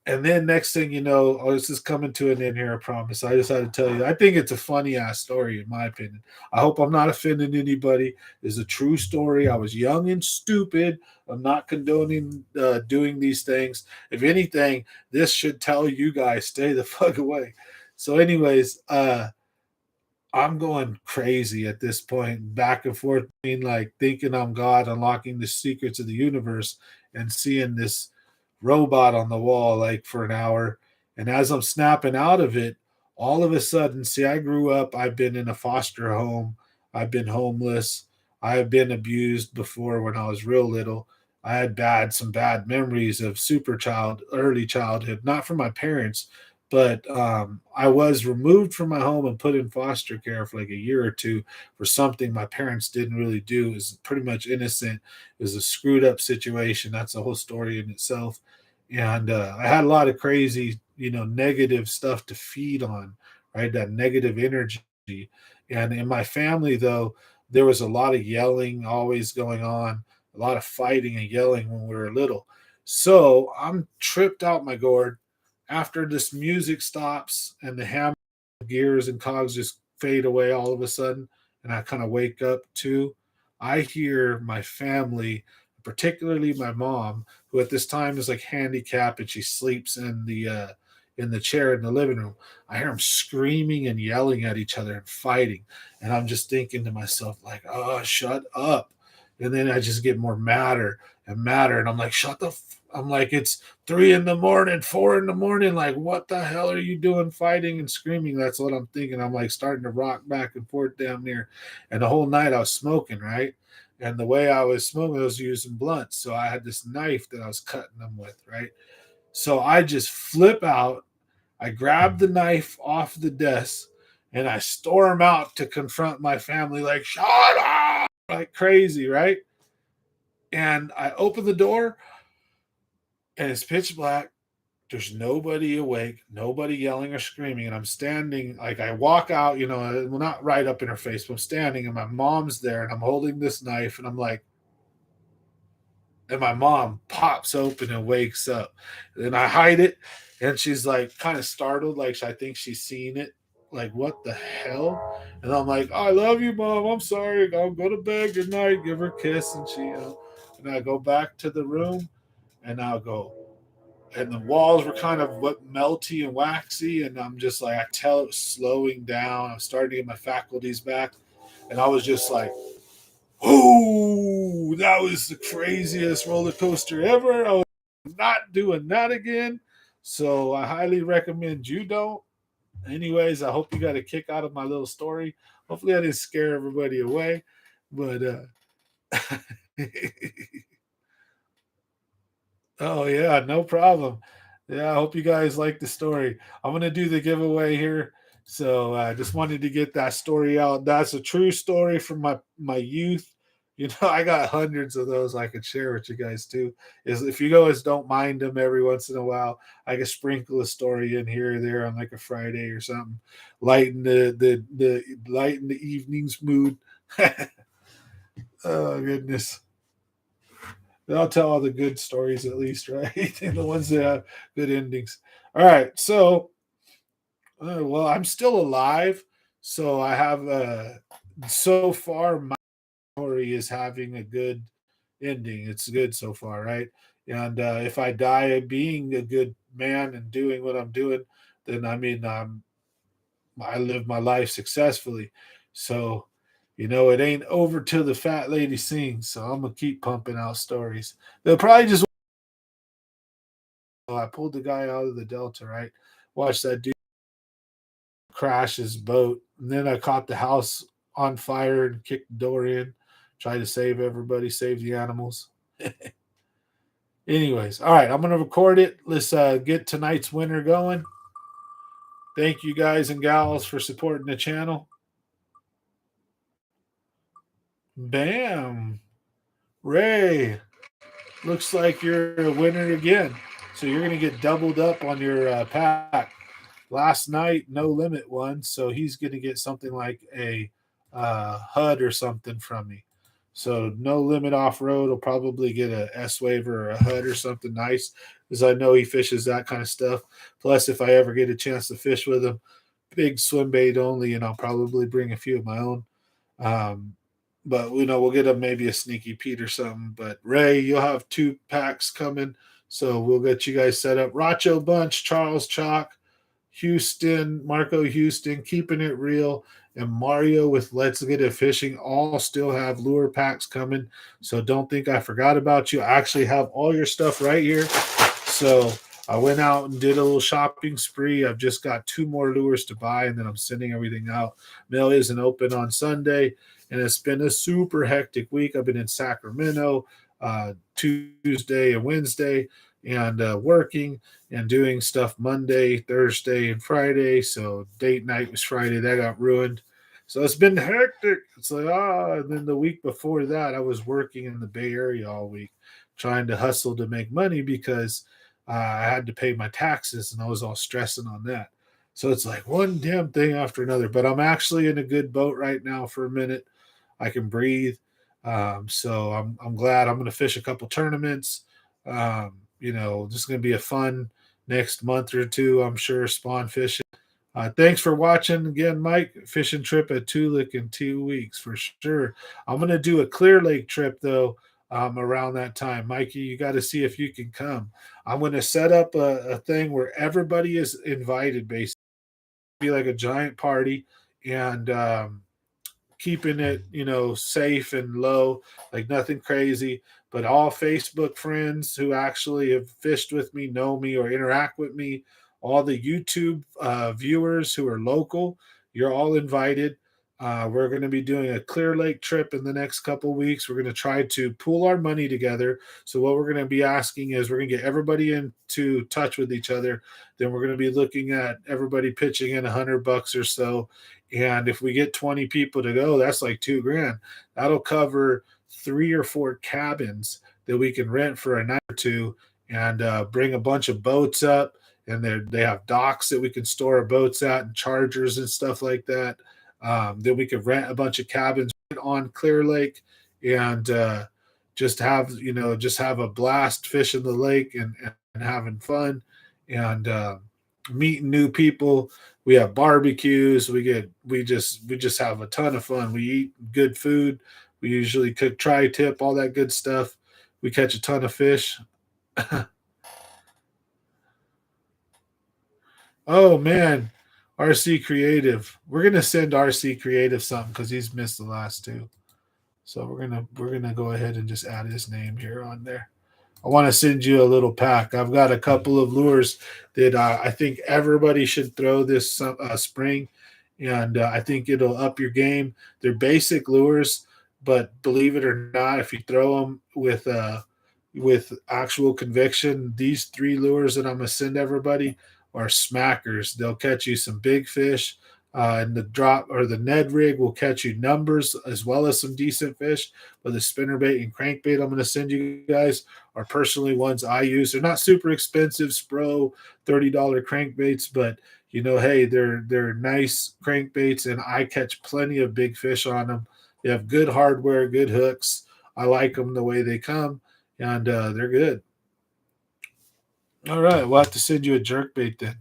And then next thing you know, oh, this is coming to an end here, I promise. I just had to tell you. I think it's a funny ass story, in my opinion. I hope I'm not offending anybody. It's a true story. I was young and stupid. I'm not condoning doing these things. If anything, this should tell you guys stay the fuck away. So, anyways, I'm going crazy at this point, back and forth between like thinking I'm God, unlocking the secrets of the universe, and seeing this robot on the wall like for an hour. And as I'm snapping out of it, all of a sudden, see, I grew up, I've been in a foster home, I've been homeless, I've been abused before when I was real little. I had some bad memories of early childhood, not from my parents, but I was removed from my home and put in foster care for like a year or two for something my parents didn't really do. It was pretty much innocent. It was a screwed up situation. That's a whole story in itself. And I had a lot of crazy, negative stuff to feed on, right? That negative energy. And in my family, though, there was a lot of yelling always going on, a lot of fighting and yelling when we were little. So I'm tripped out my gourd after this music stops and the hammer gears and cogs just fade away all of a sudden, and I kind of wake up too. I hear my family, particularly my mom, who at this time is like handicapped and she sleeps in the chair in the living room. I hear them screaming and yelling at each other and fighting. And I'm just thinking to myself, like, oh, shut up. And then I just get more madder and madder. And I'm like, I'm like, it's 3 in the morning, 4 in the morning. Like, what the hell are you doing fighting and screaming? That's what I'm thinking. I'm like starting to rock back and forth down there. And the whole night I was smoking, right? And the way I was smoking, I was using blunts. So I had this knife that I was cutting them with, right? So I just flip out. I grab the knife off the desk and I storm out to confront my family, like, shut up, like crazy, right? And I open the door and it's pitch black. There's nobody awake, nobody yelling or screaming. And I'm standing, like, I walk out, well, not right up in her face, but I'm standing and my mom's there and I'm holding this knife and I'm like, and my mom pops open and wakes up. And I hide it, and she's like kind of startled, like I think she's seen it. Like, what the hell? And I'm like, I love you, Mom. I'm sorry. I'll go to bed. Good night. Give her a kiss. And and I go back to the room and I'll go. And the walls were kind of melty and waxy. And I'm just like, I tell it was slowing down. I'm starting to get my faculties back. And I was just like, oh, that was the craziest roller coaster ever. I was not doing that again. So I highly recommend you don't. Anyways, I hope you got a kick out of my little story. Hopefully I didn't scare everybody away. But oh yeah, no problem. Yeah, I hope you guys like the story. I'm gonna do the giveaway here. So I just wanted to get that story out. That's a true story from my youth. I got hundreds of those I could share with you guys too. Is if you guys don't mind them every once in a while, I can sprinkle a story in here or there on like a Friday or something, lighten the lighten the evening's mood. Oh goodness. I'll tell all the good stories at least, right? And the ones that have good endings. All right. So, well, I'm still alive. So I have, so far, my story is having a good ending. It's good so far, right? And if I die being a good man and doing what I'm doing, then I mean, I live my life successfully. So, it ain't over till the fat lady sings. So I'm gonna keep pumping out stories. They'll probably just. I pulled the guy out of the Delta, right? Watched that dude crash his boat, and then I caught the house on fire and kicked the door in. Tried to save everybody, save the animals. Anyways, all right, I'm gonna record it. Let's get tonight's winner going. Thank you guys and gals for supporting the channel. Bam. Ray, looks like you're a winner again. So you're going to get doubled up on your pack. Last night, No Limit won, so he's going to get something like a HUD or something from me. So No Limit Off Road will probably get a S waiver or a HUD or something nice, because I know he fishes that kind of stuff. Plus, if I ever get a chance to fish with him, big swim bait only, and I'll probably bring a few of my own. But we'll get him maybe a sneaky Pete or something. But Ray, you'll have 2 packs coming, so we'll get you guys set up. Racho Bunch, Charles Chalk, Houston, Marco Houston, Keeping It Real, and Mario with Let's Get It Fishing all still have lure packs coming. So don't think I forgot about you. I actually have all your stuff right here. So I went out and did a little shopping spree. I've just got 2 more lures to buy, and then I'm sending everything out. Mail isn't open on Sunday, and it's been a super hectic week. I've been in Sacramento Tuesday and Wednesday, and working and doing stuff Monday, Thursday, and Friday. So date night was Friday. That got ruined. So it's been hectic. It's like, and then the week before that, I was working in the Bay Area all week, trying to hustle to make money because I had to pay my taxes, and I was all stressing on that. So it's like one damn thing after another. But I'm actually in a good boat right now for a minute. I can breathe. So I'm glad. I'm going to fish a couple tournaments. This is going to be a fun next month or two, I'm sure, spawn fishing. Thanks for watching again, Mike. Fishing trip at Tulik in 2 weeks for sure. I'm going to do a Clear Lake trip, though, around that time. Mikey, you got to see if you can come. I'm going to set up a thing where everybody is invited, basically, be like a giant party, and keeping it, safe and low, like nothing crazy. But all Facebook friends who actually have fished with me, know me, or interact with me, all the YouTube viewers who are local, you're all invited. We're going to be doing a Clear Lake trip in the next couple weeks. We're going to try to pool our money together. So what we're going to be asking is we're going to get everybody into touch with each other. Then we're going to be looking at everybody pitching in $100 or so, and if we get 20 people to go, that's like 2 grand. That'll cover 3 or 4 cabins that we can rent for a night or two, and bring a bunch of boats up. And they have docks that we can store our boats at, and chargers and stuff like that. Then we could rent a bunch of cabins on Clear Lake, and just have a blast fishing the lake, and having fun, and meeting new people. We have barbecues. We just have a ton of fun. We eat good food. We usually cook tri-tip, all that good stuff. We catch a ton of fish. Oh man, RC Creative. We're gonna send RC Creative something because he's missed the last two. So we're gonna go ahead and just add his name here on there. I want to send you a little pack. I've got a couple of lures that I think everybody should throw this spring, and I think it'll up your game. They're basic lures, but believe it or not, if you throw them with actual conviction, these 3 lures that I'm gonna send everybody are smackers. They'll catch you some big fish. And the drop or the Ned rig will catch you numbers as well as some decent fish. But the spinnerbait and crankbait I'm going to send you guys are personally ones I use. They're not super expensive, Spro $30 crankbaits, but hey, they're nice crankbaits, and I catch plenty of big fish on them. They have good hardware, good hooks. I like them the way they come, and they're good. All right, we'll have to send you a jerkbait then.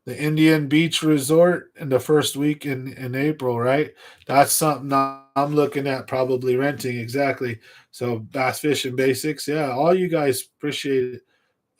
The Indian Beach Resort in the first week in April, right? That's something I'm looking at probably renting. Exactly. So bass fishing basics. Yeah, all you guys appreciate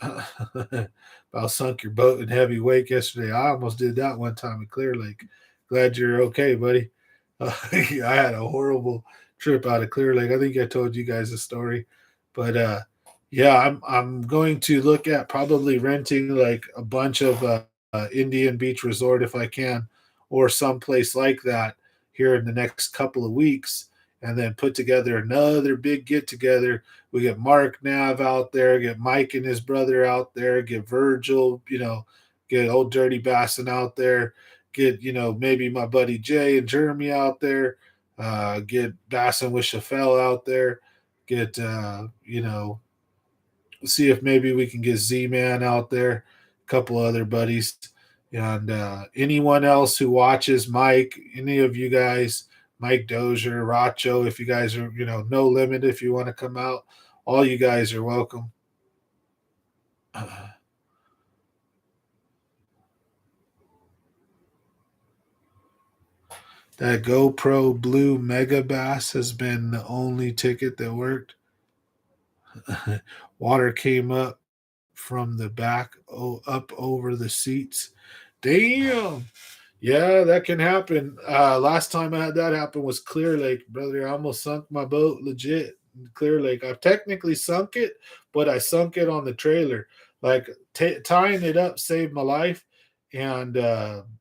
it. About sunk your boat in heavy wake yesterday. I almost did that one time at Clear Lake. Glad you're okay, buddy. I had a horrible trip out of Clear Lake. I think I told you guys the story, but yeah, I'm going to look at probably renting like a bunch of Indian Beach Resort if I can, or someplace like that here in the next couple of weeks, and then put together another big get together. We get Mark Nav out there, get Mike and his brother out there, get Virgil, get old Dirty Bassin out there, get maybe my buddy Jay and Jeremy out there, get Bassin with Chaffel out there, get see if maybe we can get Z-Man out there, a couple other buddies, and anyone else who watches, Mike, any of you guys, Mike Dozier, Racho, if you guys are, no limit if you want to come out, all you guys are welcome. That GoPro Blue Mega Bass has been the only ticket that worked. Water came up from the back, up over the seats. Damn. Yeah, that can happen. Last time I had that happen was Clear Lake, brother. I almost sunk my boat legit in Clear Lake. I've technically sunk it, but I sunk it on the trailer. Like tying it up saved my life, and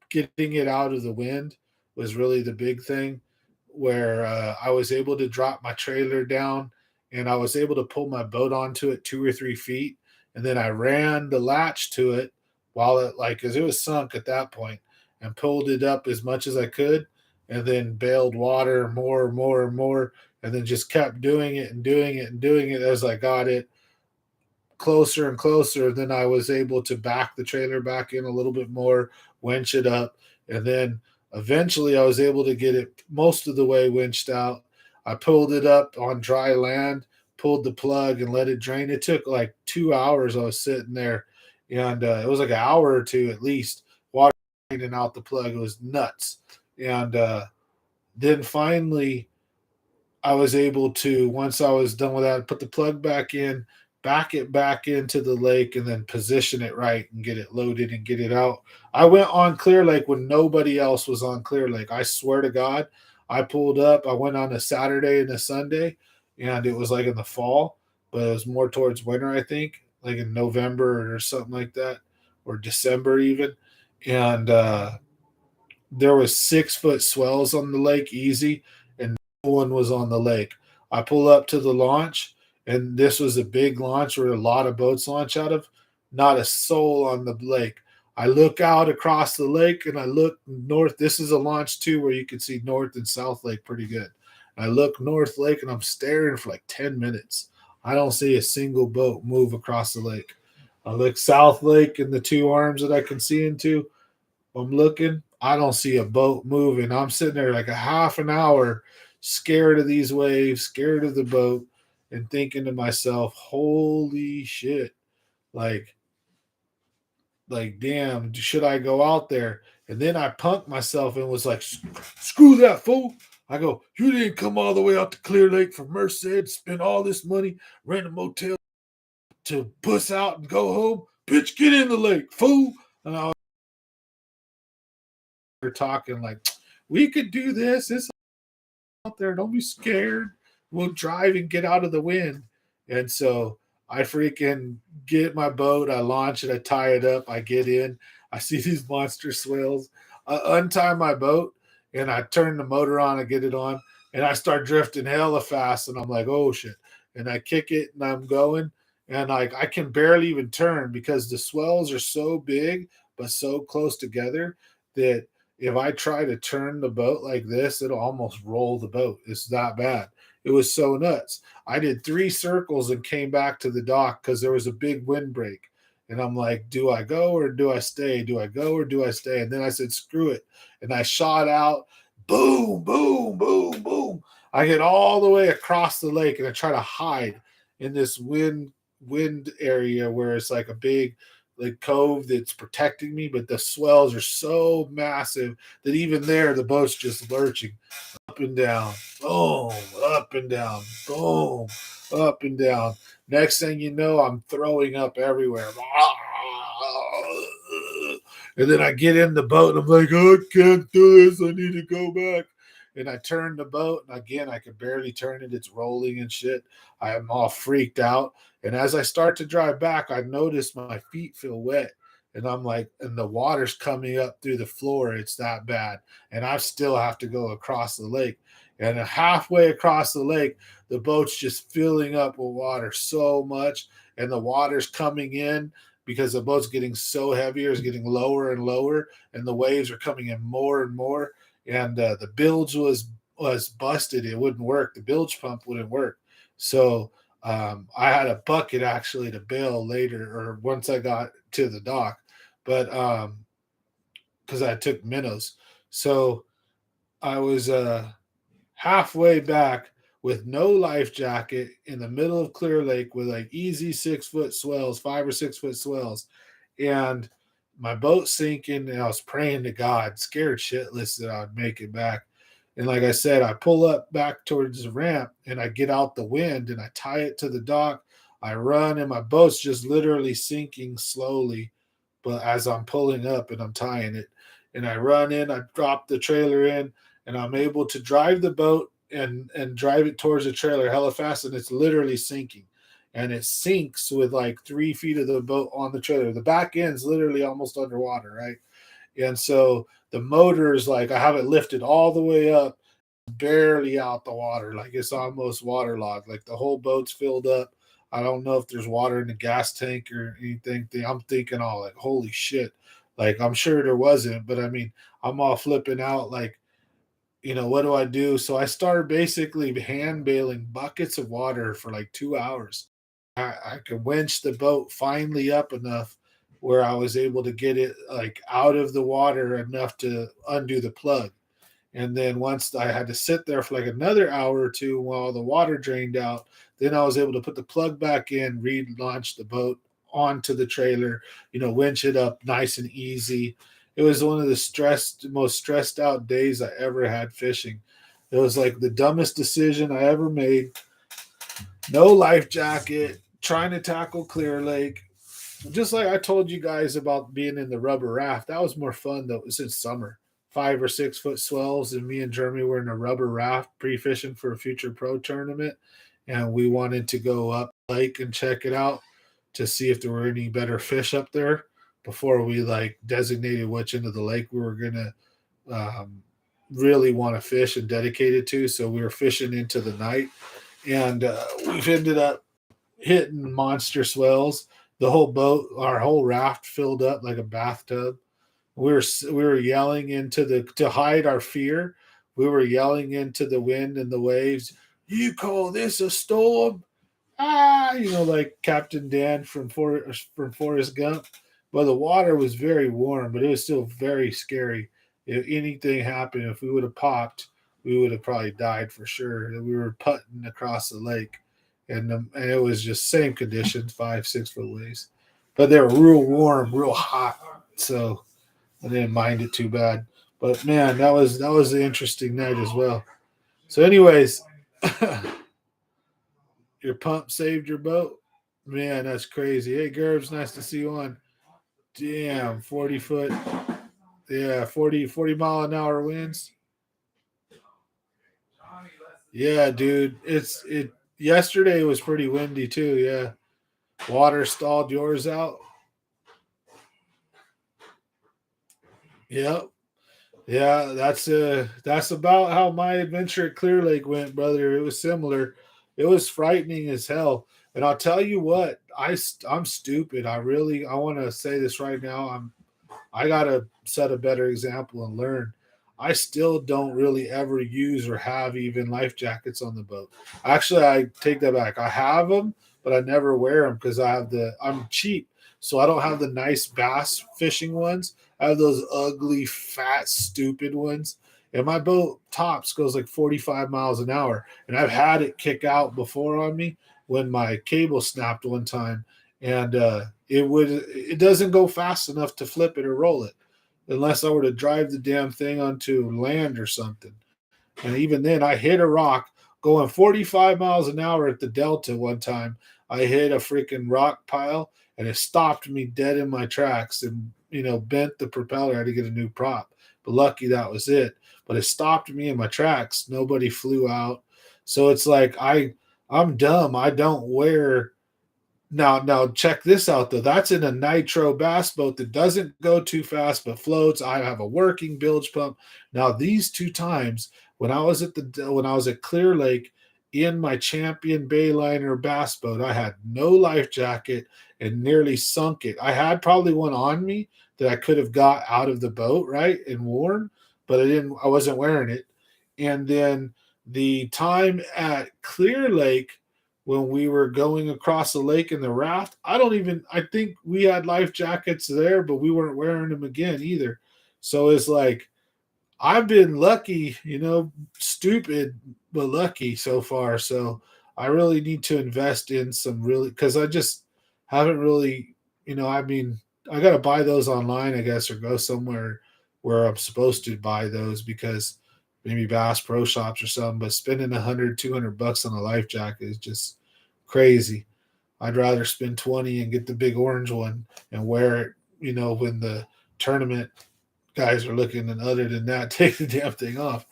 getting it out of the wind was really the big thing. Where I was able to drop my trailer down, and I was able to pull my boat onto it 2 or 3 feet, and then I ran the latch to it while because it was sunk at that point, and pulled it up as much as I could, and then bailed water more and more and more, and then just kept doing it and doing it and doing it as I got it closer and closer. Then I was able to back the trailer back in a little bit more, winch it up, and then eventually I was able to get it most of the way winched out. I pulled it up on dry land, pulled the plug, and let it drain. It took like 2 hours. I was sitting there, and it was like an hour or two at least, water draining out the plug. It was nuts. And then finally, I was able to, once I was done with that, put the plug back in, back it back into the lake, and then position it right and get it loaded and get it out. I went on Clear Lake when nobody else was on Clear Lake. I swear to God, I pulled up. I went on a Saturday and a Sunday, and it was like in the fall, but it was more towards winter, I think, like in November or something like that, or December even. And there was 6 foot swells on the lake easy, and no one was on the lake. I pull up to the launch, and this was a big launch where a lot of boats launch out of. Not a soul on the lake. I look out across the lake and I look north. This is a launch too where you can see North and South Lake pretty good. I look North Lake and I'm staring for like 10 minutes. I don't see a single boat move across the lake. I look South Lake and the two arms that I can see into. I'm looking. I don't see a boat moving. I'm sitting there like a half an hour, scared of these waves, scared of the boat, and thinking to myself, "Holy shit! Like, damn, should I go out there?" And then I punked myself and was like, "Screw that fool!" I go, "You didn't come all the way out to Clear Lake from Merced, spend all this money, rent a motel to puss out and go home. Bitch, get in the lake, fool!" And I was talking like, "We could do this. It's out there. Don't be scared. We'll drive and get out of the wind." And so I freaking get my boat. I launch it. I tie it up. I get in. I see these monster swells. I untie my boat and I turn the motor on. I get it on and I start drifting hella fast. And I'm like, oh shit. And I kick it and I'm going. And like I can barely even turn because the swells are so big but so close together that if I try to turn the boat like this, it'll almost roll the boat. It's that bad. It was so nuts. I did 3 circles and came back to the dock because there was a big windbreak. And I'm like, do I go or do I stay? Do I go or do I stay? And then I said, screw it. And I shot out, boom, boom, boom, boom. I get all the way across the lake and I try to hide in this wind area where it's like a big like cove that's protecting me, but the swells are so massive that even there the boat's just lurching up and down, boom, up and down, boom, up and down. Next thing you know, I'm throwing up everywhere. And then I get in the boat and I'm like, oh, I can't do this. I need to go back. And I turn the boat, and again, I can barely turn it. It's rolling and shit. I am all freaked out. And as I start to drive back, I notice my feet feel wet. And I'm like, and the water's coming up through the floor. It's that bad. And I still have to go across the lake. And halfway across the lake, the boat's just filling up with water so much. And the water's coming in because the boat's getting so heavier, it's getting lower and lower. And the waves are coming in more and more. And the bilge was busted. It wouldn't work. The bilge pump wouldn't work. So I had a bucket actually to bail later or once I got to the dock, but because I took minnows. So I was halfway back with no life jacket in the middle of Clear Lake with like easy 6 foot swells, 5 or 6 foot swells, and my boat sinking. And I was praying to God, scared shitless that I would make it back. And like I said, I pull up back towards the ramp and I get out the wind and I tie it to the dock. I run and my boat's just literally sinking slowly. But as I'm pulling up and I'm tying it, and I run in, I drop the trailer in, and I'm able to drive the boat and drive it towards the trailer hella fast, and it's literally sinking. And it sinks with like 3 feet of the boat on the trailer. The back end's literally almost underwater, right? And so the motor is like I have it lifted all the way up, barely out the water, like it's almost waterlogged. Like the whole boat's filled up. I don't know if there's water in the gas tank or anything. I'm thinking all like, holy shit. Like I'm sure there wasn't, but I mean, I'm all flipping out like, what do I do? So I started basically hand bailing buckets of water for like 2 hours. I could winch the boat finally up enough where I was able to get it like out of the water enough to undo the plug. And then once I had to sit there for like another hour or two while the water drained out, then I was able to put the plug back in, relaunch the boat onto the trailer, winch it up nice and easy. It was one of the most stressed out days I ever had fishing. It was like the dumbest decision I ever made. No life jacket, trying to tackle Clear Lake. Just like I told you guys about being in the rubber raft, that was more fun though. It was in summer. 5 or 6 foot swells, and me and Jeremy were in a rubber raft pre-fishing for a future pro tournament, and we wanted to go up lake and check it out to see if there were any better fish up there before we like designated which end of the lake we were gonna um, really want to fish and dedicate it to. So we were fishing into the night, and we've ended up hitting monster swells. The whole boat, our whole raft filled up like a bathtub. We were yelling into the to hide our fear. We were yelling into the wind and the waves. You call this a storm? Ah, like Captain Dan from Forrest Gump. Well, the water was very warm, but it was still very scary. If anything happened, if we would have popped, we would have probably died for sure. We were putting across the lake, and it was just same conditions, 5 6 foot waves, but they were real warm, real hot. So I didn't mind it too bad. But man, that was an interesting night as well. So, anyways, your pump saved your boat. Man, that's crazy. Hey, Gerbs, nice to see you on. Damn, 40 foot. Yeah, 40 mile an hour winds. Yeah, dude. It yesterday was pretty windy too. Yeah. Water stalled yours out. Yep. Yeah, that's about how my adventure at Clear Lake went, brother. It was similar. It was frightening as hell. And I'll tell you what, I'm stupid. I want to say this right now. I gotta set a better example and learn. I still don't really ever use or have even life jackets on the boat. Actually, I take that back. I have them, but I never wear them because I'm cheap, so I don't have the nice bass fishing ones. I have those ugly, fat, stupid ones. And my boat tops goes like 45 miles an hour, and I've had it kick out before on me when my cable snapped one time, and it doesn't go fast enough to flip it or roll it unless I were to drive the damn thing onto land or something. And even then, I hit a rock going 45 miles an hour at the Delta one time. I hit a freaking rock pile, and it stopped me dead in my tracks and, bent the propeller. I had to get a new prop. But lucky that was it. But it stopped me in my tracks. Nobody flew out. So it's like I'm dumb. I don't wear now check this out though. That's in a nitro bass boat that doesn't go too fast but floats. I have a working bilge pump. Now these two times when I was at Clear Lake in my Champion Bayliner bass boat, I had no life jacket and nearly sunk it. I had probably one on me that I could have got out of the boat, right, and worn, but I wasn't wearing it. And then the time at Clear Lake when we were going across the lake in the raft. I think we had life jackets there, but we weren't wearing them again either. So it's like, I've been lucky, stupid, but lucky so far. So I really need to invest in some really, because I just haven't really, I mean, I got to buy those online, I guess, or go somewhere where I'm supposed to buy those because maybe Bass Pro Shops or something. But spending 100, 200 bucks on a life jacket is just crazy. I'd rather spend 20 and get the big orange one and wear it, when the tournament guys are looking, and other than that, take the damn thing off.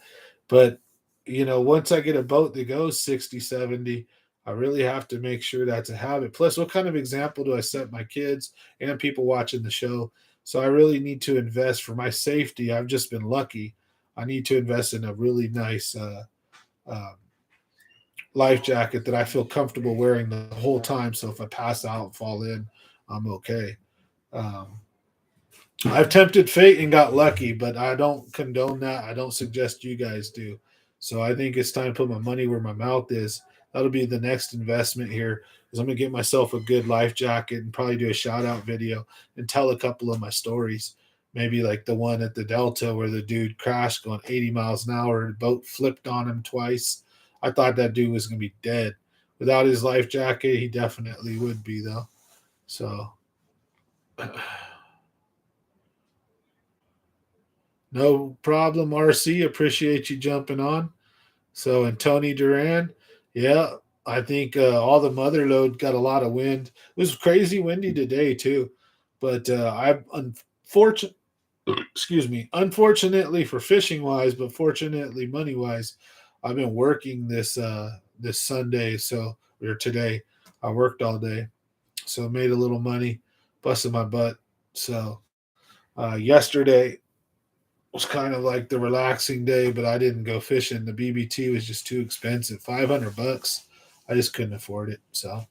But, once I get a boat that goes 60, 70, I really have to make sure that's a habit. Plus, what kind of example do I set my kids and people watching the show? So I really need to invest for my safety. I've just been lucky. I need to invest in a really nice uh, life jacket that I feel comfortable wearing the whole time. So if I pass out, fall in, I'm okay. Um, I've tempted fate and got lucky, but I don't condone that. I don't suggest you guys do. So I think it's time to put my money where my mouth is. That'll be the next investment here. Is I'm gonna get myself a good life jacket and probably do a shout out video and tell a couple of my stories. Maybe like the one at the Delta where the dude crashed going 80 miles an hour and the boat flipped on him twice. I thought that dude was gonna be dead. Without his life jacket, he definitely would be though. So No problem, RC. Appreciate you jumping on. So, and Tony Duran, yeah, I think all the mother load got a lot of wind. It was crazy windy today too, but I'm unfortunate. Excuse me. Unfortunately for fishing wise, but fortunately money wise, I've been working this Sunday, so or today. I worked all day, so made a little money, busted my butt. So yesterday was kind of like the relaxing day, but I didn't go fishing. The BBT was just too expensive, $500. I just couldn't afford it. So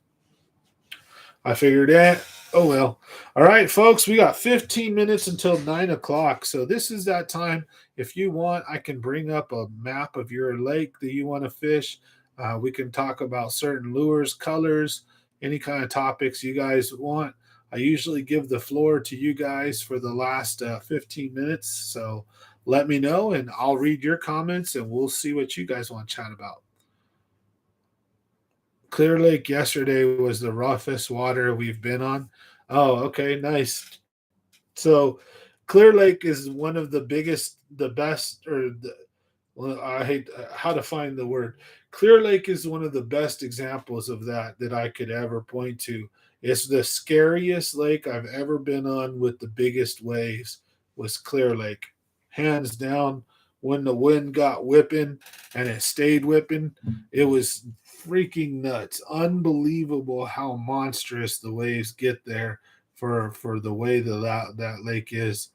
I figured that. Oh well. All right, folks, we got 15 minutes until 9 o'clock. So this is that time. If you want, I can bring up a map of your lake that you want to fish. We can talk about certain lures, colors, any kind of topics you guys want. I usually give the floor to you guys for the last 15 minutes. So let me know and I'll read your comments and we'll see what you guys want to chat about. Clear Lake yesterday was the roughest water we've been on. Oh, okay, nice. So Clear Lake is one of the biggest, the best, or the, well, I hate how to find the word. Clear Lake is one of the best examples of that I could ever point to. It's the scariest lake I've ever been on with the biggest waves was Clear Lake. Hands down, when the wind got whipping and it stayed whipping, it was freaking nuts. Unbelievable how monstrous the waves get there for the way that lake is.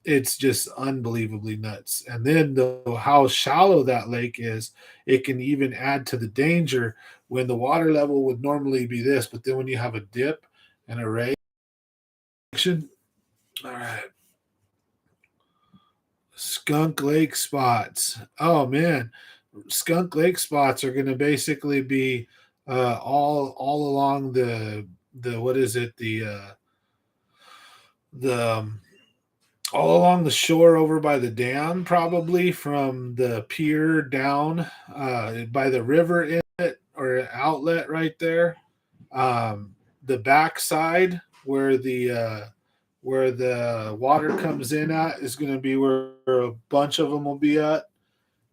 It's just unbelievably nuts. And then how shallow that lake is, it can even add to the danger when the water level would normally be this, but then when you have a dip and a ray action. All right. Skunk Lake spots. Oh man, Skunk Lake spots are going to basically be all along the what is it the all along the shore over by the dam, probably from the pier down by the river inlet or outlet right there. The backside where the water comes in at is going to be where a bunch of them will be at.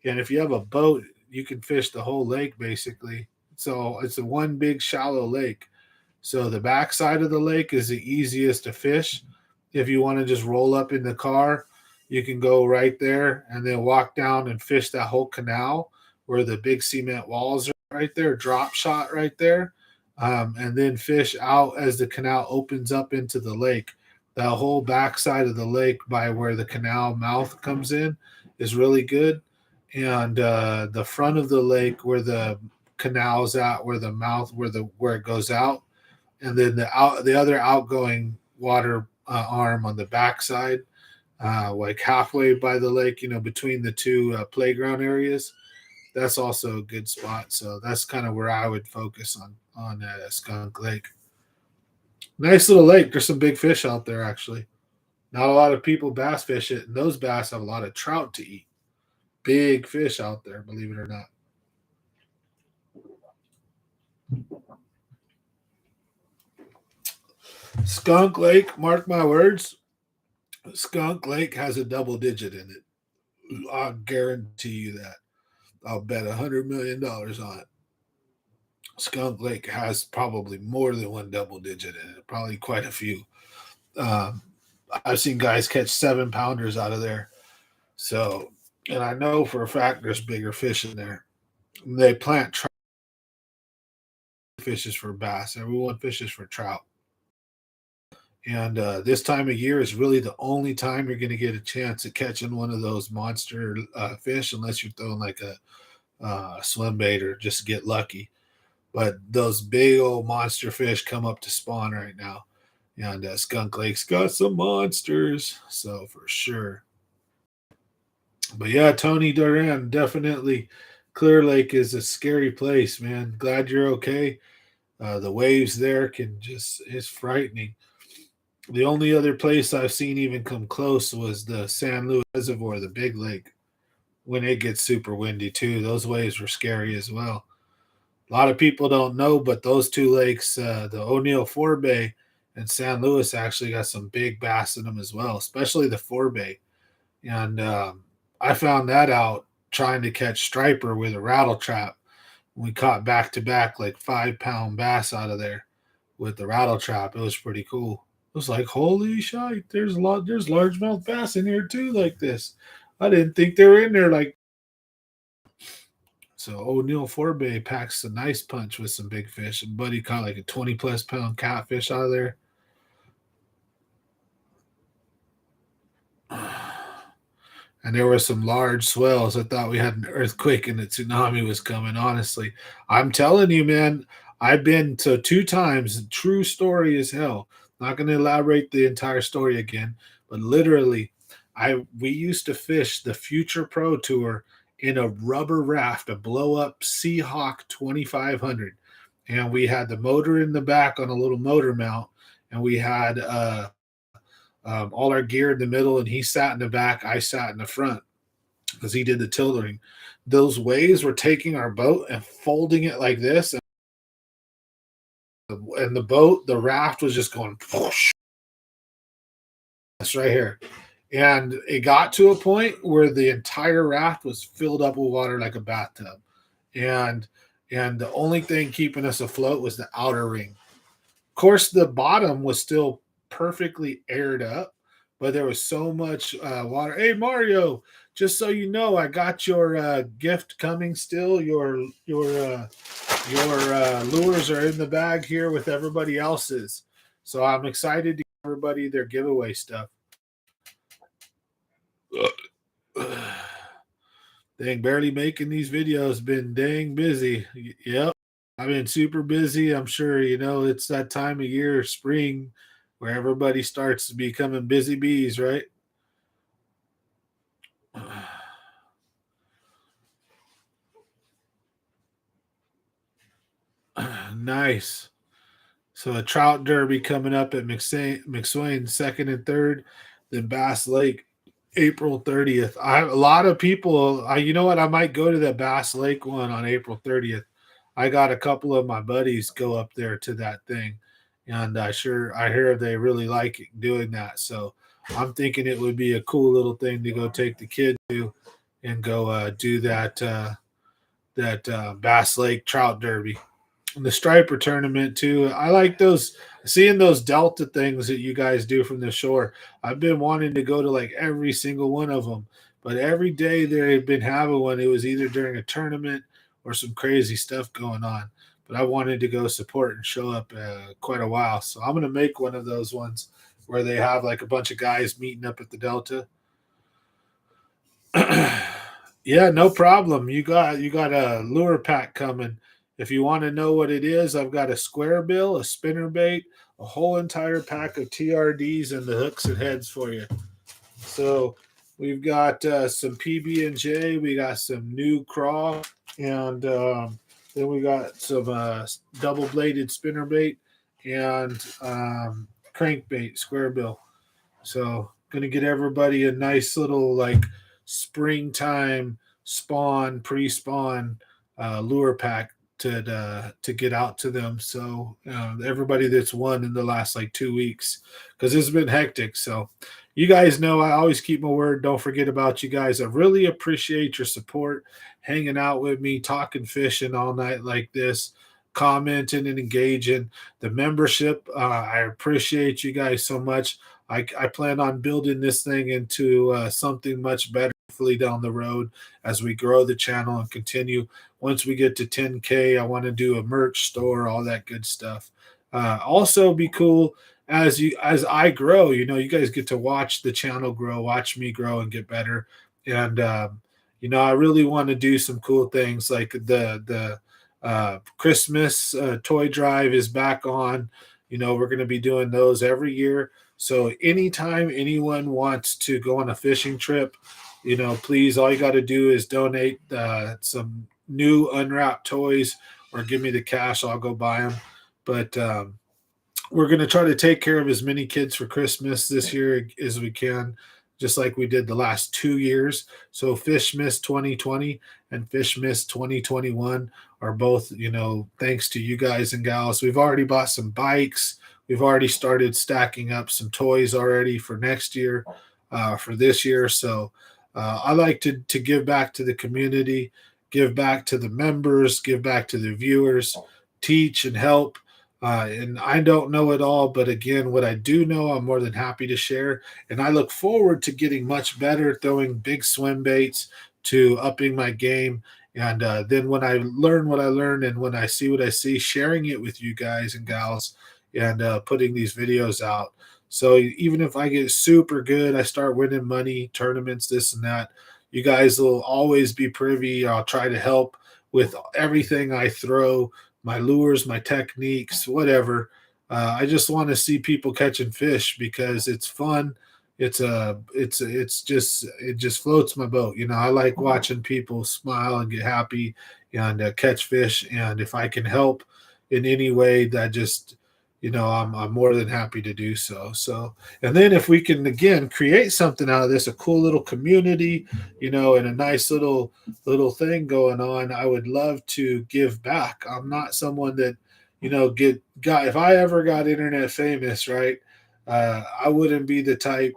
And if you have a boat, you can fish the whole lake basically. So it's a one big shallow lake. So the backside of the lake is the easiest to fish. If you want to just roll up in the car, you can go right there and then walk down and fish that whole canal where the big cement walls are right there, drop shot right there, and then fish out as the canal opens up into the lake. The whole backside of the lake by where the canal mouth comes in is really good. And the front of the lake where the canal's at, where the mouth, where it goes out, and then the other outgoing water arm on the backside, like halfway by the lake, between the two playground areas. That's also a good spot. So that's kind of where I would focus on Skunk Lake. Nice little lake. There's some big fish out there actually. Not a lot of people bass fish it, and those bass have a lot of trout to eat. Big fish out there, believe it or not. Skunk Lake, mark my words, Skunk Lake has a double digit in it. I'll guarantee you that. I'll bet $100 million on it. Skunk Lake has probably more than one double digit in it, probably quite a few. Um, I've seen guys catch 7 pounders out of there. So, and I know for a fact there's bigger fish in there. They plant trout fishes for bass. Everyone fishes for trout. And this time of year is really the only time you're going to get a chance of catching one of those monster fish, unless you're throwing like a swim bait or just get lucky. But those big old monster fish come up to spawn right now. And Skunk Lake's got some monsters. So for sure. But yeah, Tony Duran, definitely Clear Lake is a scary place, man. Glad you're okay. The waves there it's frightening. The only other place I've seen even come close was the San Luis Reservoir, the big lake, when it gets super windy too. Those waves were scary as well. A lot of people don't know, but those two lakes, the O'Neill Forebay and San Luis, actually got some big bass in them as well, especially the Forebay. And I found that out trying to catch striper with a rattle trap. We caught back to back like 5 pound bass out of there with the rattle trap. It was pretty cool. It was like, holy shit, there's largemouth bass in here too, like this. I didn't think they were in there like so. O'Neill Forbay packs a nice punch with some big fish. And Buddy caught like a 20+ pound catfish out of there. And there were some large swells. I thought we had an earthquake and a tsunami was coming. Honestly, I'm telling you, man, I've been to 2 times. True story as hell. Not going to elaborate the entire story again, but literally, we used to fish the Future Pro Tour in a rubber raft, a blow up Seahawk 2500, and we had the motor in the back on a little motor mount, and we had all our gear in the middle, and he sat in the back. I sat in the front because he did the tilting. Those waves were taking our boat and folding it like this, and the raft was just going. That's right here, and it got to a point where the entire raft was filled up with water like a bathtub, and the only thing keeping us afloat was the outer ring. Of course, the bottom was still perfectly aired up, but there was so much water. Hey, Mario, just so you know, I got your gift coming still. Your lures are in the bag here with everybody else's. So I'm excited to give everybody their giveaway stuff. Dang, barely making these videos. Been dang busy. Yep. I've been super busy. I'm sure, it's that time of year, spring, where everybody starts becoming busy bees, right? Nice. So a trout derby coming up at McSwain 2nd and 3rd, then Bass Lake April 30th. A lot of people. You know what? I might go to the Bass Lake one on April 30th. I got a couple of my buddies go up there to that thing, and I hear they really like doing that. So I'm thinking it would be a cool little thing to go take the kid to, and go do that Bass Lake Trout Derby. And the striper tournament too. I like those seeing those Delta things that you guys do from the shore. I've been wanting to go to like every single one of them, but every day they've been having one. It was either during a tournament or some crazy stuff going on. But I wanted to go support and show up quite a while, so I'm gonna make one of those ones where they have like a bunch of guys meeting up at the Delta. Yeah, no problem. You got a lure pack coming. If you want to know what it is, I've got a square bill, a spinner bait, a whole entire pack of TRDs and the hooks and heads for you. So we've got some PB and J, we got some new craw, and then we got some double bladed spinner bait and crankbait square bill. So gonna get everybody a nice little like springtime pre-spawn lure pack to get out to them. So everybody that's won in the last like 2 weeks, because it's been hectic. So you guys know I always keep my word. Don't forget about you guys. I really appreciate your support, hanging out with me, talking fishing all night like this, commenting and engaging. The membership, I appreciate you guys so much. I plan on building this thing into something much better hopefully down the road as we grow the channel and continue. Once we get to 10K, I want to do a merch store, all that good stuff. Also, be cool as I grow. You guys get to watch the channel grow, watch me grow and get better. And I really want to do some cool things like the Christmas toy drive is back on. We're going to be doing those every year. So anytime anyone wants to go on a fishing trip, please, all you got to do is donate some new unwrapped toys or give me the cash. I'll go buy them. But we're going to try to take care of as many kids for Christmas this year as we can, just like we did the last 2 years. So Fish Miss 2020 and Fish Miss 2021 are both, thanks to you guys and gals. We've already bought some bikes. We've already started stacking up some toys already for next year. for this year. So I like to give back to the community, give back to the members, give back to the viewers, teach and help. And I don't know it all, but again, what I do know, I'm more than happy to share. And I look forward to getting much better, throwing big swim baits, to upping my game. And then when I learn what I learn and when I see what I see, sharing it with you guys and gals and putting these videos out. So even if I get super good, I start winning money, tournaments, this and that, you guys will always be privy. I'll try to help with everything I throw, my lures, my techniques, whatever. I just want to see people catching fish because it's fun. It just floats my boat. You know, I like watching people smile and get happy and catch fish. And if I can help in any way, that just, I'm more than happy to do so. So, and then if we can again create something out of this, a cool little community, and a nice little thing going on, I would love to give back. I'm not someone that, get got if I ever got internet famous, right? I wouldn't be the type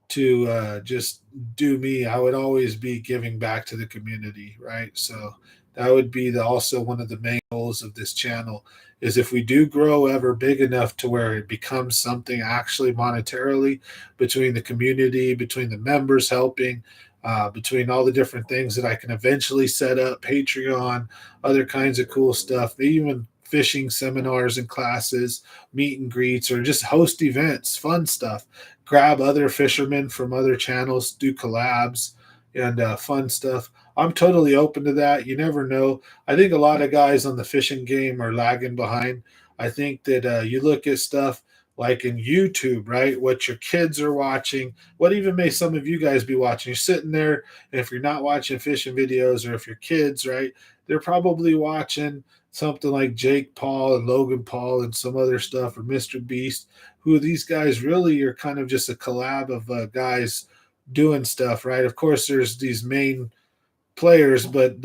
to just do me. I would always be giving back to the community, right? So that would be also one of the main goals of this channel is if we do grow ever big enough to where it becomes something actually monetarily, between the community, between the members helping, between all the different things that I can eventually set up, Patreon, other kinds of cool stuff, even fishing seminars and classes, meet and greets, or just host events, fun stuff, grab other fishermen from other channels, do collabs and fun stuff. I'm totally open to that. You never know. I think a lot of guys on the fishing game are lagging behind. I think that you look at stuff like in YouTube, right? What your kids are watching, what even may some of you guys be watching. You're sitting there, and if you're not watching fishing videos, or if your kids, right, they're probably watching something like Jake Paul and Logan Paul and some other stuff, or Mr. Beast, who these guys really are kind of just a collab of guys doing stuff, right? Of course, there's these main players, but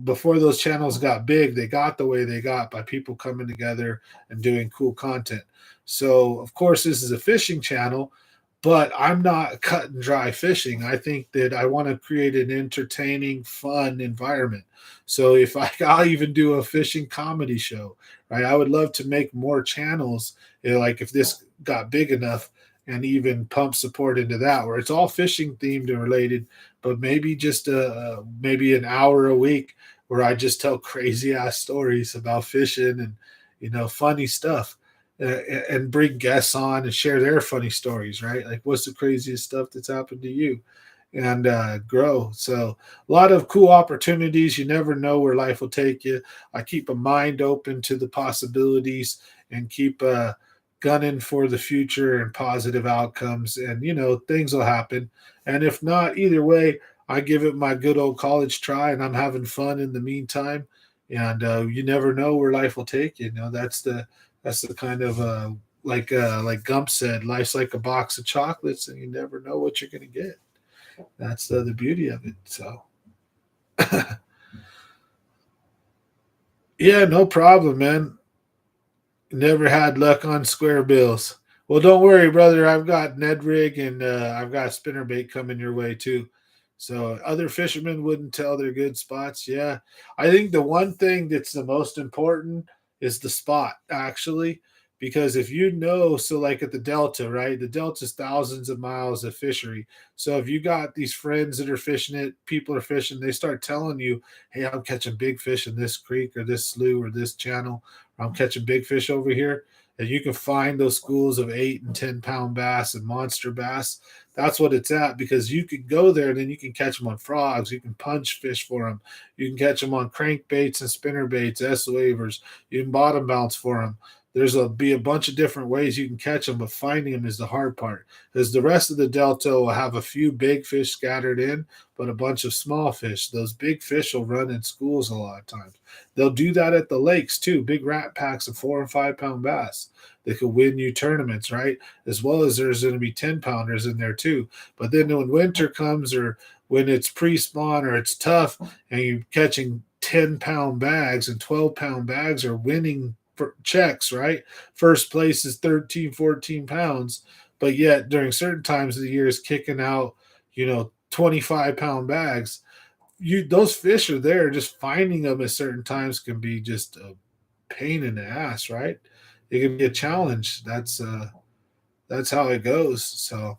before those channels got big, they got the way they got by people coming together and doing cool content. So, of course, this is a fishing channel, but I'm not cut and dry fishing. I think that I want to create an entertaining, fun environment. So if I'll even do a fishing comedy show, right? I would love to make more channels, like if this got big enough, and even pump support into that, where it's all fishing themed and related, but maybe just maybe an hour a week where I just tell crazy ass stories about fishing and funny stuff, and bring guests on and share their funny stories, right? Like, what's the craziest stuff that's happened to you? And grow. So a lot of cool opportunities. You never know where life will take you. I keep a mind open to the possibilities and keep gunning for the future and positive outcomes. And things will happen. And if not, either way, I give it my good old college try, and I'm having fun in the meantime. And you never know where life will take you. That's the kind of like Gump said, life's like a box of chocolates, and you never know what you're going to get. That's the beauty of it. So, yeah, no problem, man. Never had luck on square bills. Well, don't worry, brother. I've got Ned rig and I've got spinnerbait coming your way too. So other fishermen wouldn't tell their good spots. Yeah, I think the one thing that's the most important is the spot, actually, because if so like at the Delta, right? The Delta's thousands of miles of fishery. So if you got these friends that are fishing it, people are fishing, they start telling you, "Hey, I'm catching big fish in this creek or this slough or this channel. I'm catching big fish over here." And you can find those schools of 8 and 10 pound bass and monster bass. That's what it's at, because you can go there and then you can catch them on frogs. You can punch fish for them. You can catch them on crankbaits and spinner baits, S wavers. You can bottom bounce for them. Be a bunch of different ways you can catch them, but finding them is the hard part, because the rest of the Delta will have a few big fish scattered in, but a bunch of small fish. Those big fish will run in schools a lot of times. They'll do that at the lakes too. Big rat packs of 4 and 5 pound bass. They could win you tournaments, right? As well as there's going to be 10 pounders in there too. But then when winter comes, or when it's pre-spawn or it's tough, and you're catching 10 pound bags and 12 pound bags are winning for checks, right? First place is 13, 14 pounds. but yet during certain times of the year is kicking out, 25-pound bags. Those fish are there. Just finding them at certain times can be just a pain in the ass, right? It can be a challenge. That's how it goes. So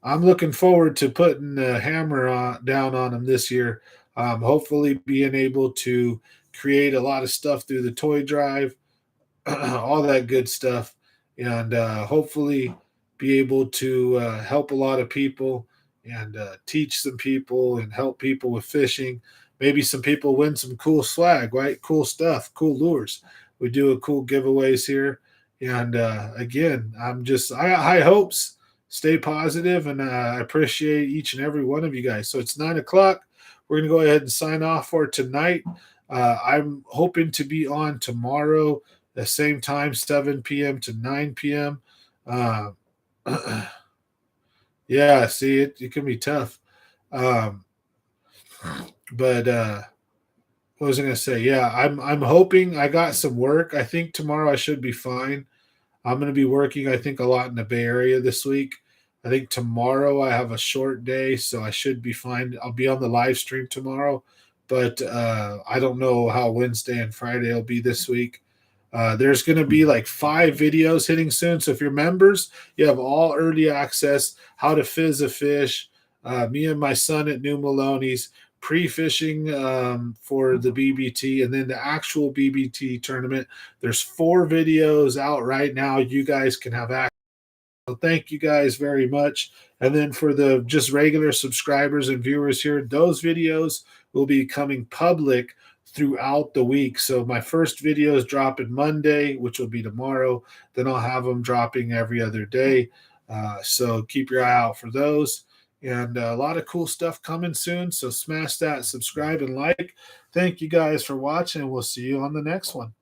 I'm looking forward to putting the hammer down on them this year. Hopefully, being able to create a lot of stuff through the toy drive, all that good stuff, and hopefully be able to help a lot of people and teach some people and help people with fishing. Maybe some people win some cool swag, right? Cool stuff, cool lures. We do a cool giveaways here, and again, I high hopes. Stay positive, and I appreciate each and every one of you guys. So it's 9 o'clock. We're gonna go ahead and sign off for tonight. I'm hoping to be on tomorrow the same time, 7 p.m. to 9 p.m. Uh, yeah, see, it can be tough. Um, but what was I going to say? Yeah, I'm hoping I got some work. I think tomorrow I should be fine. I'm going to be working, I think, a lot in the Bay Area this week. I think tomorrow I have a short day, so I should be fine. I'll be on the live stream tomorrow, but I don't know how Wednesday and Friday will be this week. There's going to be like 5 videos hitting soon. So if you're members, you have all early access, how to fizz a fish, me and my son at New Maloney's, pre-fishing for the BBT, and then the actual BBT tournament. There's 4 videos out right now. You guys can have access. So thank you guys very much. And then for the just regular subscribers and viewers here, those videos will be coming public throughout the week. So my first video is dropping Monday, which will be tomorrow. Then I'll have them dropping every other day. So keep your eye out for those. And a lot of cool stuff coming soon. So smash that subscribe and like. Thank you guys for watching. We'll see you on the next one.